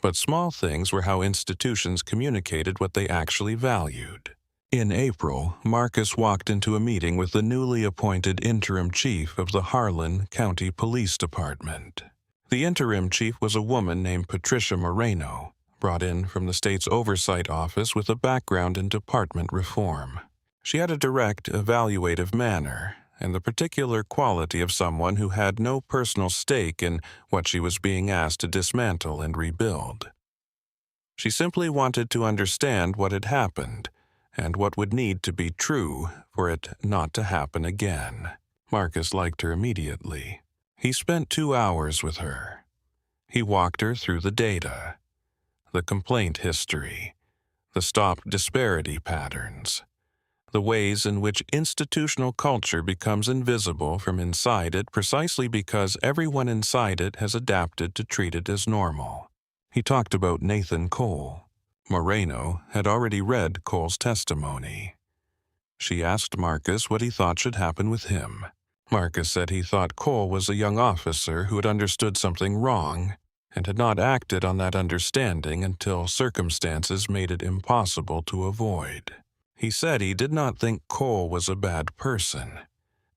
But small things were how institutions communicated what they actually valued. In April, Marcus walked into a meeting with the newly appointed interim chief of the Harlan County Police Department. The interim chief was a woman named Patricia Moreno, brought in from the state's oversight office with a background in department reform. She had a direct, evaluative manner, and the particular quality of someone who had no personal stake in what she was being asked to dismantle and rebuild. She simply wanted to understand what had happened, and what would need to be true for it not to happen again. Marcus liked her immediately. He spent 2 hours with her. He walked her through the data, the complaint history, the stop disparity patterns, the ways in which institutional culture becomes invisible from inside it precisely because everyone inside it has adapted to treat it as normal. He talked about Nathan Cole. Moreno had already read Cole's testimony. She asked Marcus what he thought should happen with him. Marcus said he thought Cole was a young officer who had understood something wrong and had not acted on that understanding until circumstances made it impossible to avoid. He said he did not think Cole was a bad person.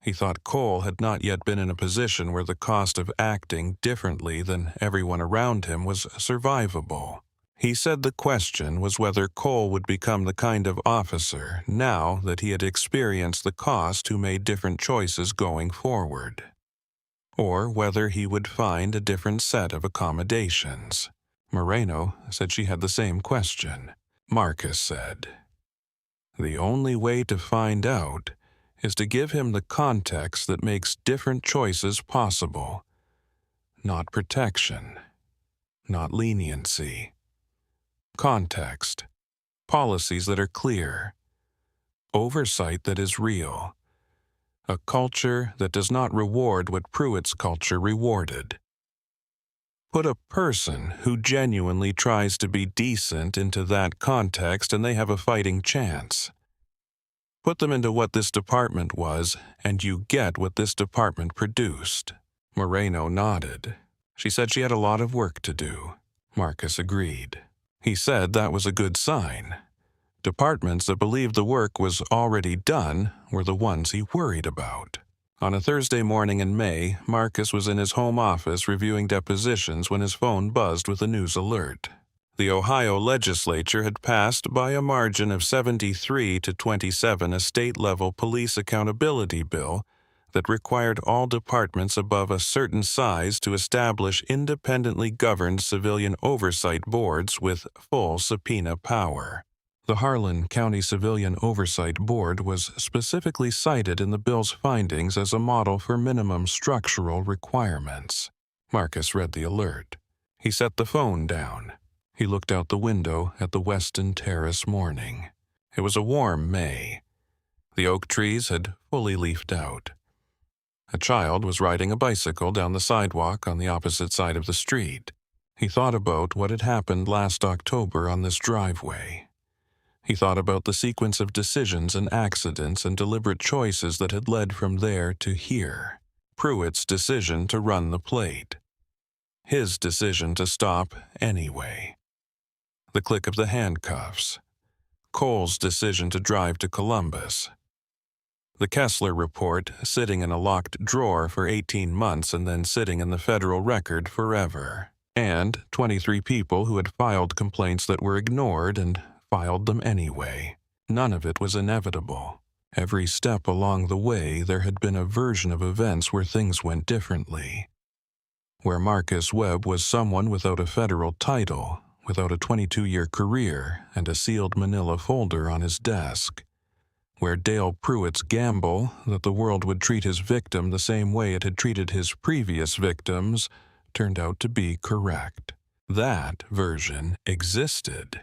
He thought Cole had not yet been in a position where the cost of acting differently than everyone around him was survivable. He said the question was whether Cole would become the kind of officer, now that he had experienced the cost, who made different choices going forward, or whether he would find a different set of accommodations. Moreno said she had the same question. Marcus said, "The only way to find out is to give him the context that makes different choices possible. Not protection, not leniency. Context, policies that are clear, oversight that is real, a culture that does not reward what Pruitt's culture rewarded. Put a person who genuinely tries to be decent into that context and they have a fighting chance. Put them into what this department was, and you get what this department produced." Moreno nodded. She said she had a lot of work to do. Marcus agreed. He said that was a good sign. Departments that believed the work was already done were the ones he worried about. On a Thursday morning in May, Marcus was in his home office reviewing depositions when his phone buzzed with a news alert. The Ohio legislature had passed by a margin of 73 to 27 a state-level police accountability bill that required all departments above a certain size to establish independently governed civilian oversight boards with full subpoena power. The Harlan County Civilian Oversight Board was specifically cited in the bill's findings as a model for minimum structural requirements. Marcus read the alert. He set the phone down. He looked out the window at the Weston Terrace morning. It was a warm May. The oak trees had fully leafed out. A child was riding a bicycle down the sidewalk on the opposite side of the street. He thought about what had happened last October on this driveway. He thought about the sequence of decisions and accidents and deliberate choices that had led from there to here. Pruitt's decision to run the plate. His decision to stop anyway. The click of the handcuffs. Cole's decision to drive to Columbus. The Kessler report sitting in a locked drawer for 18 months and then sitting in the federal record forever. And 23 people who had filed complaints that were ignored and filed them anyway. None of it was inevitable. Every step along the way there had been a version of events where things went differently. Where Marcus Webb was someone without a federal title, without a 22-year career and a sealed manila folder on his desk. Where Dale Pruitt's gamble that the world would treat his victim the same way it had treated his previous victims turned out to be correct. That version existed.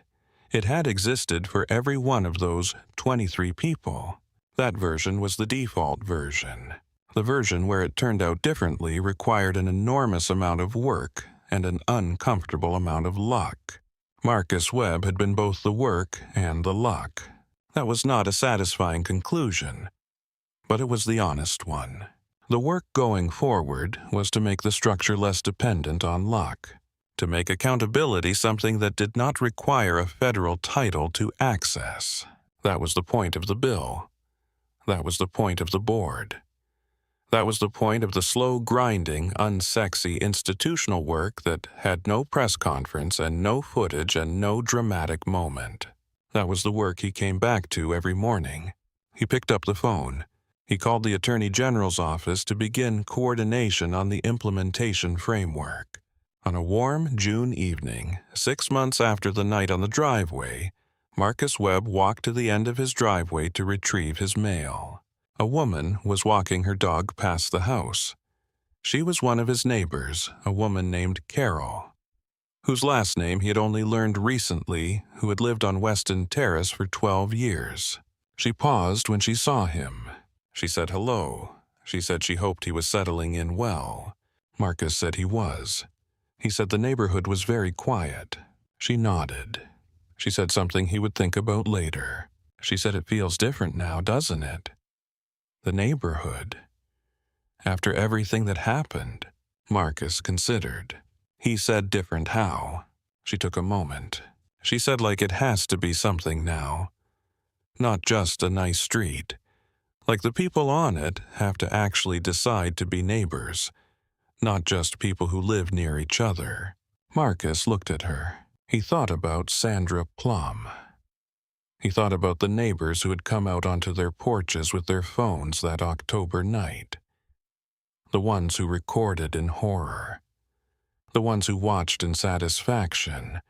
It had existed for every one of those 23 people. That version was the default version. The version where it turned out differently required an enormous amount of work and an uncomfortable amount of luck. Marcus Webb had been both the work and the luck. That was not a satisfying conclusion, but it was the honest one. The work going forward was to make the structure less dependent on luck, to make accountability something that did not require a federal title to access. That was the point of the bill. That was the point of the board. That was the point of the slow, grinding, unsexy institutional work that had no press conference and no footage and no dramatic moment. That was the work he came back to every morning. He picked up the phone. He called the Attorney General's office to begin coordination on the implementation framework. On a warm June evening, 6 months after the night on the driveway, Marcus Webb walked to the end of his driveway to retrieve his mail. A woman was walking her dog past the house. She was one of his neighbors, a woman named Carol, whose last name he had only learned recently, who had lived on Weston Terrace for 12 years. She paused when she saw him. She said hello. She said she hoped he was settling in well. Marcus said he was. He said the neighborhood was very quiet. She nodded. She said something he would think about later. She said it feels different now, doesn't it? The neighborhood. After everything that happened, Marcus considered. He said different how. She took a moment. She said like it has to be something now. Not just a nice street. Like the people on it have to actually decide to be neighbors, not just people who live near each other. Marcus looked at her. He thought about Sandra Plum. He thought about the neighbors who had come out onto their porches with their phones that October night. The ones who recorded in horror. The ones who watched in satisfaction.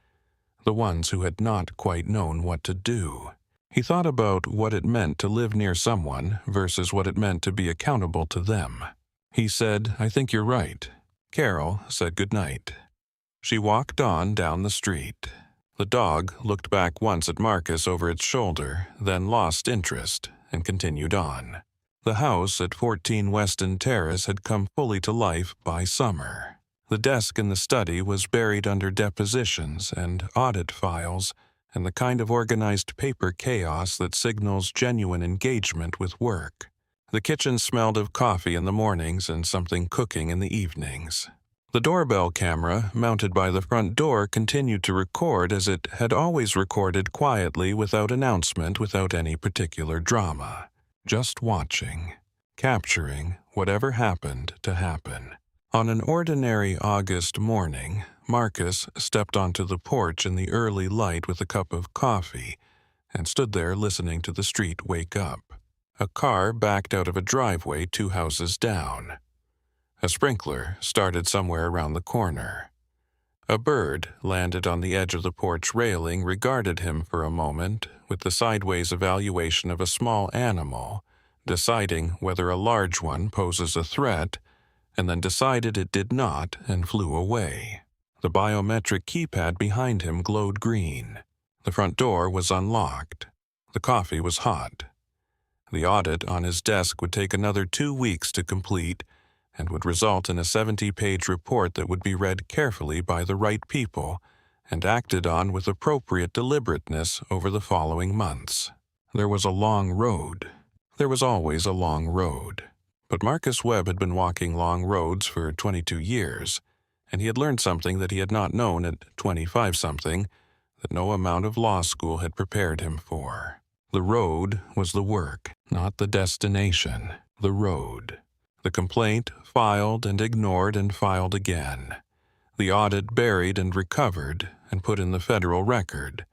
The ones who had not quite known what to do. He thought about what it meant to live near someone versus what it meant to be accountable to them. He said, "I think you're right." Carol said goodnight. She walked on down the street. The dog looked back once at Marcus over its shoulder, then lost interest and continued on. The house at 14 Weston Terrace had come fully to life by summer. The desk in the study was buried under depositions and audit files and the kind of organized paper chaos that signals genuine engagement with work. The kitchen smelled of coffee in the mornings and something cooking in the evenings. The doorbell camera, mounted by the front door, continued to record as it had always recorded quietly without announcement, without any particular drama. Just watching, capturing whatever happened to happen. On an ordinary August morning, Marcus stepped onto the porch in the early light with a cup of coffee and stood there listening to the street wake up. A car backed out of a driveway 2 houses down. A sprinkler started somewhere around the corner. A bird landed on the edge of the porch railing, regarded him for a moment with the sideways evaluation of a small animal, deciding whether a large one poses a threat, and then decided it did not and flew away. The biometric keypad behind him glowed green. The front door was unlocked. The coffee was hot. The audit on his desk would take another 2 weeks to complete and would result in a 70-page report that would be read carefully by the right people and acted on with appropriate deliberateness over the following months. There was a long road. There was always a long road. But Marcus Webb had been walking long roads for 22 years, and he had learned something that he had not known at 25-something, that no amount of law school had prepared him for. The road was the work, not the destination. The road. The complaint filed and ignored and filed again. The audit buried and recovered and put in the federal record.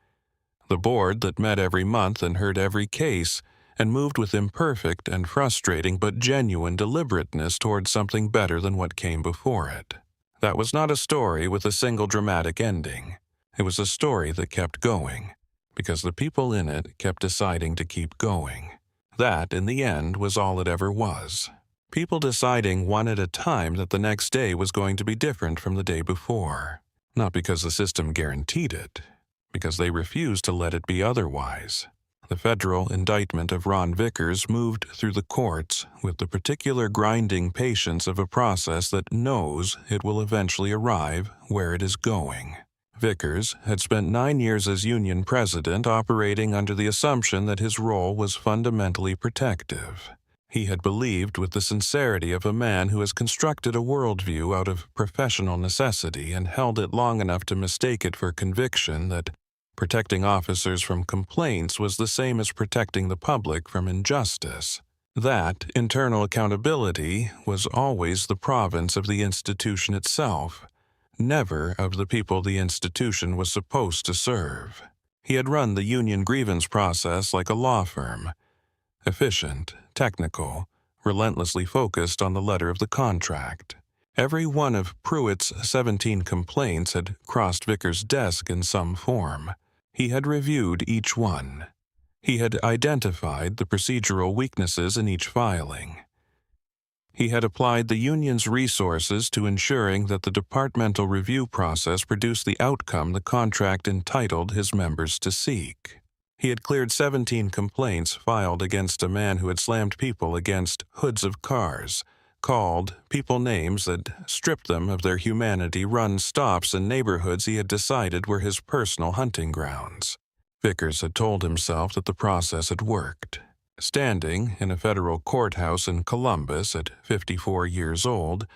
The board that met every month and heard every case and moved with imperfect and frustrating but genuine deliberateness towards something better than what came before it. That was not a story with a single dramatic ending. It was a story that kept going, because the people in it kept deciding to keep going. That, in the end, was all it ever was. People deciding one at a time that the next day was going to be different from the day before. Not because the system guaranteed it, because they refused to let it be otherwise. The federal indictment of Ron Vickers moved through the courts with the particular grinding patience of a process that knows it will eventually arrive where it is going. Vickers had spent 9 years as union president operating under the assumption that his role was fundamentally protective. He had believed with the sincerity of a man who has constructed a worldview out of professional necessity and held it long enough to mistake it for conviction that protecting officers from complaints was the same as protecting the public from injustice. That internal accountability was always the province of the institution itself, never of the people the institution was supposed to serve. He had run the union grievance process like a law firm, efficient, technical, relentlessly focused on the letter of the contract. Every one of Pruitt's 17 complaints had crossed Vickers' desk in some form. He had reviewed each one. He had identified the procedural weaknesses in each filing. He had applied the union's resources to ensuring that the departmental review process produced the outcome the contract entitled his members to seek. He had cleared 17 complaints filed against a man who had slammed people against hoods of cars, called people names that stripped them of their humanity, run stops in neighborhoods he had decided were his personal hunting grounds. Vickers had told himself that the process had worked. Standing in a federal courthouse in Columbus at 54 years old,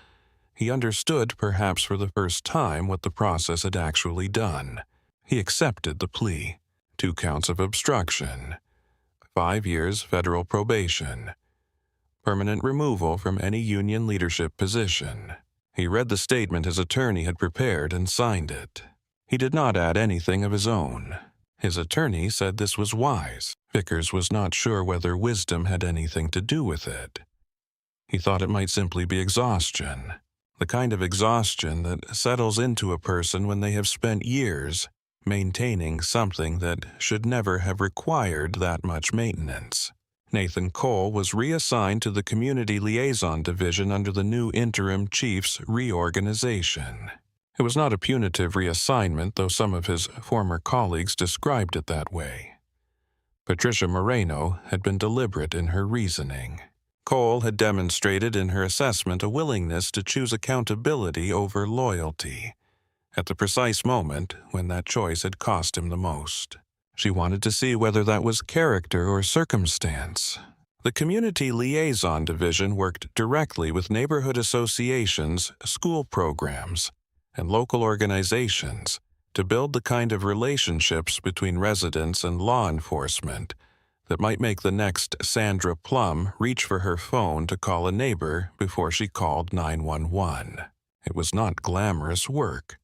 he understood perhaps for the first time what the process had actually done. He accepted the plea. 2 counts of obstruction, 5 years federal probation, permanent removal from any union leadership position. He read the statement his attorney had prepared and signed it. He did not add anything of his own. His attorney said this was wise. Vickers was not sure whether wisdom had anything to do with it. He thought it might simply be exhaustion, the kind of exhaustion that settles into a person when they have spent years maintaining something that should never have required that much maintenance. Nathan Cole was reassigned to the Community Liaison Division under the new interim chief's reorganization. It was not a punitive reassignment, though some of his former colleagues described it that way. Patricia Moreno had been deliberate in her reasoning. Cole had demonstrated in her assessment a willingness to choose accountability over loyalty, at the precise moment when that choice had cost him the most. She wanted to see whether that was character or circumstance. The Community Liaison Division worked directly with neighborhood associations, school programs, and local organizations to build the kind of relationships between residents and law enforcement that might make the next Sandra Plum reach for her phone to call a neighbor before she called 911. It was not glamorous work.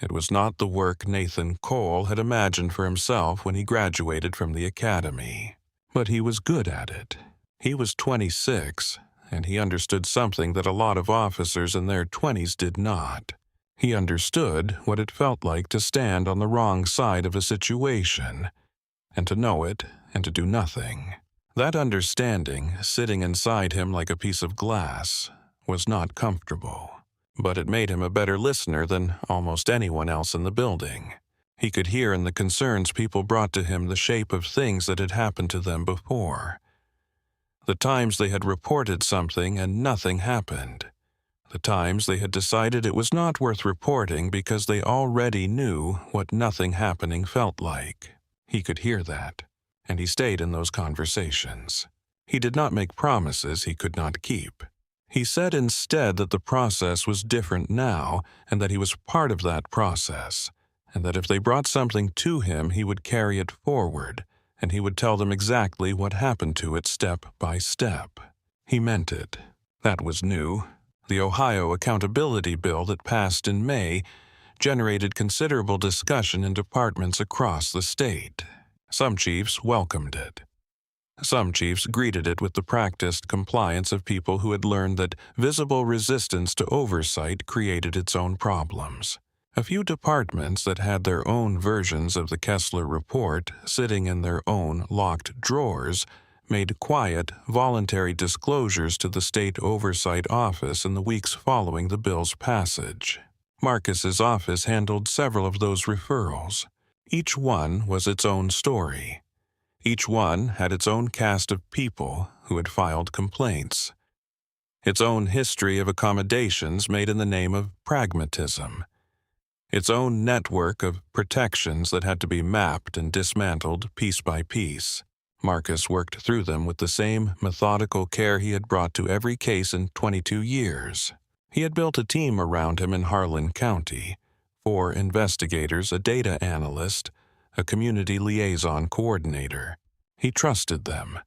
It was not the work Nathan Cole had imagined for himself when he graduated from the academy. But he was good at it. He was 26, and he understood something that a lot of officers in their 20s did not. He understood what it felt like to stand on the wrong side of a situation, and to know it and to do nothing. That understanding, sitting inside him like a piece of glass, was not comfortable. But it made him a better listener than almost anyone else in the building. He could hear in the concerns people brought to him the shape of things that had happened to them before. The times they had reported something and nothing happened. The times they had decided it was not worth reporting because they already knew what nothing happening felt like. He could hear that, and he stayed in those conversations. He did not make promises he could not keep. He said instead that the process was different now and that he was part of that process, and that if they brought something to him, he would carry it forward, and he would tell them exactly what happened to it step by step. He meant it. That was new. The Ohio Accountability Bill that passed in May generated considerable discussion in departments across the state. Some chiefs welcomed it. Some chiefs greeted it with the practiced compliance of people who had learned that visible resistance to oversight created its own problems. A few departments that had their own versions of the Kessler Report sitting in their own locked drawers made quiet, voluntary disclosures to the State Oversight Office in the weeks following the bill's passage. Marcus's office handled several of those referrals. Each one was its own story. Each one had its own cast of people who had filed complaints. Its own history of accommodations made in the name of pragmatism. Its own network of protections that had to be mapped and dismantled piece by piece. Marcus worked through them with the same methodical care he had brought to every case in 22 years. He had built a team around him in Harlan County, 4 investigators, a data analyst, a community liaison coordinator. He trusted them.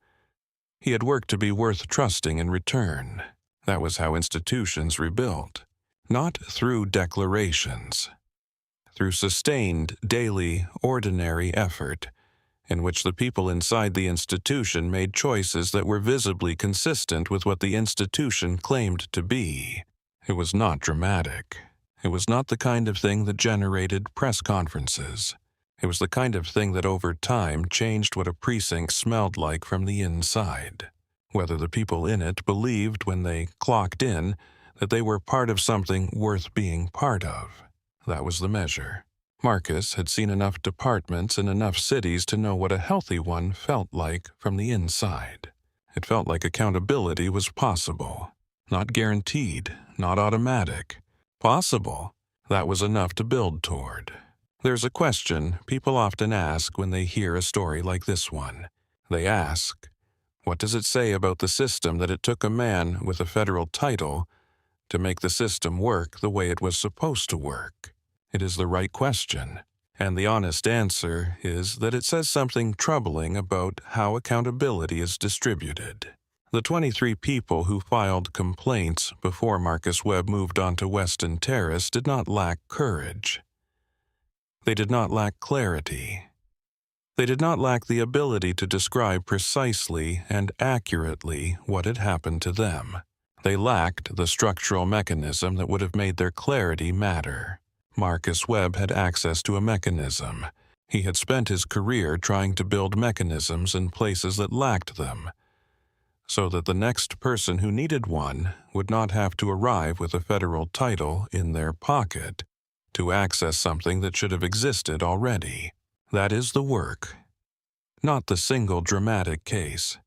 He had worked to be worth trusting in return. That was how institutions rebuilt. Not through declarations. Through sustained, daily, ordinary effort, in which the people inside the institution made choices that were visibly consistent with what the institution claimed to be. It was not dramatic. It was not the kind of thing that generated press conferences. It was the kind of thing that over time changed what a precinct smelled like from the inside. Whether the people in it believed when they clocked in that they were part of something worth being part of. That was the measure. Marcus had seen enough departments in enough cities to know what a healthy one felt like from the inside. It felt like accountability was possible. Not guaranteed, not automatic. Possible. That was enough to build toward. There's a question people often ask when they hear a story like this one. They ask, what does it say about the system that it took a man with a federal title to make the system work the way it was supposed to work? It is the right question, and the honest answer is that it says something troubling about how accountability is distributed. The 23 people who filed complaints before Marcus Webb moved on to Weston Terrace did not lack courage. They did not lack clarity. They did not lack the ability to describe precisely and accurately what had happened to them. They lacked the structural mechanism that would have made their clarity matter. Marcus Webb had access to a mechanism. He had spent his career trying to build mechanisms in places that lacked them, so that the next person who needed one would not have to arrive with a federal title in their pocket to access something that should have existed already. That is the work, not the single dramatic case.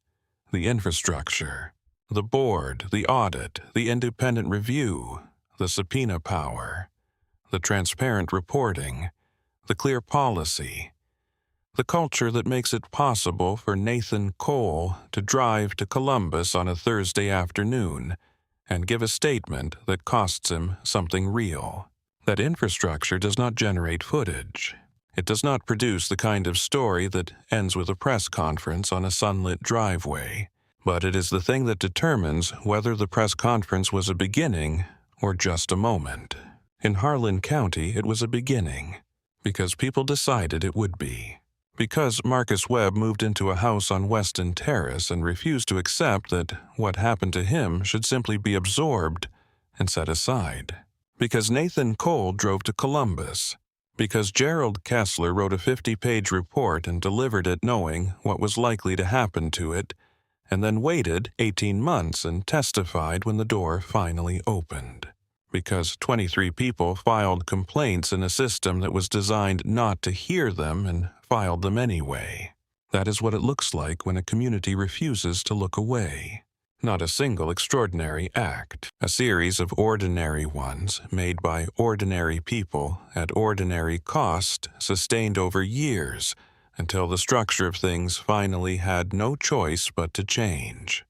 The infrastructure, the board, the audit, the independent review, the subpoena power, the transparent reporting, the clear policy, the culture that makes it possible for Nathan Cole to drive to Columbus on a Thursday afternoon and give a statement that costs him something real. That infrastructure does not generate footage. It does not produce the kind of story that ends with a press conference on a sunlit driveway, but it is the thing that determines whether the press conference was a beginning or just a moment. In Harlan County, it was a beginning, because people decided it would be. Because Marcus Webb moved into a house on Weston Terrace and refused to accept that what happened to him should simply be absorbed and set aside. Because Nathan Cole drove to Columbus. Because Gerald Kessler wrote a 50-page report and delivered it knowing what was likely to happen to it, and then waited 18 months and testified when the door finally opened. Because 23 people filed complaints in a system that was designed not to hear them and filed them anyway. That is what it looks like when a community refuses to look away. Not a single extraordinary act, a series of ordinary ones made by ordinary people at ordinary cost, sustained over years, until the structure of things finally had no choice but to change.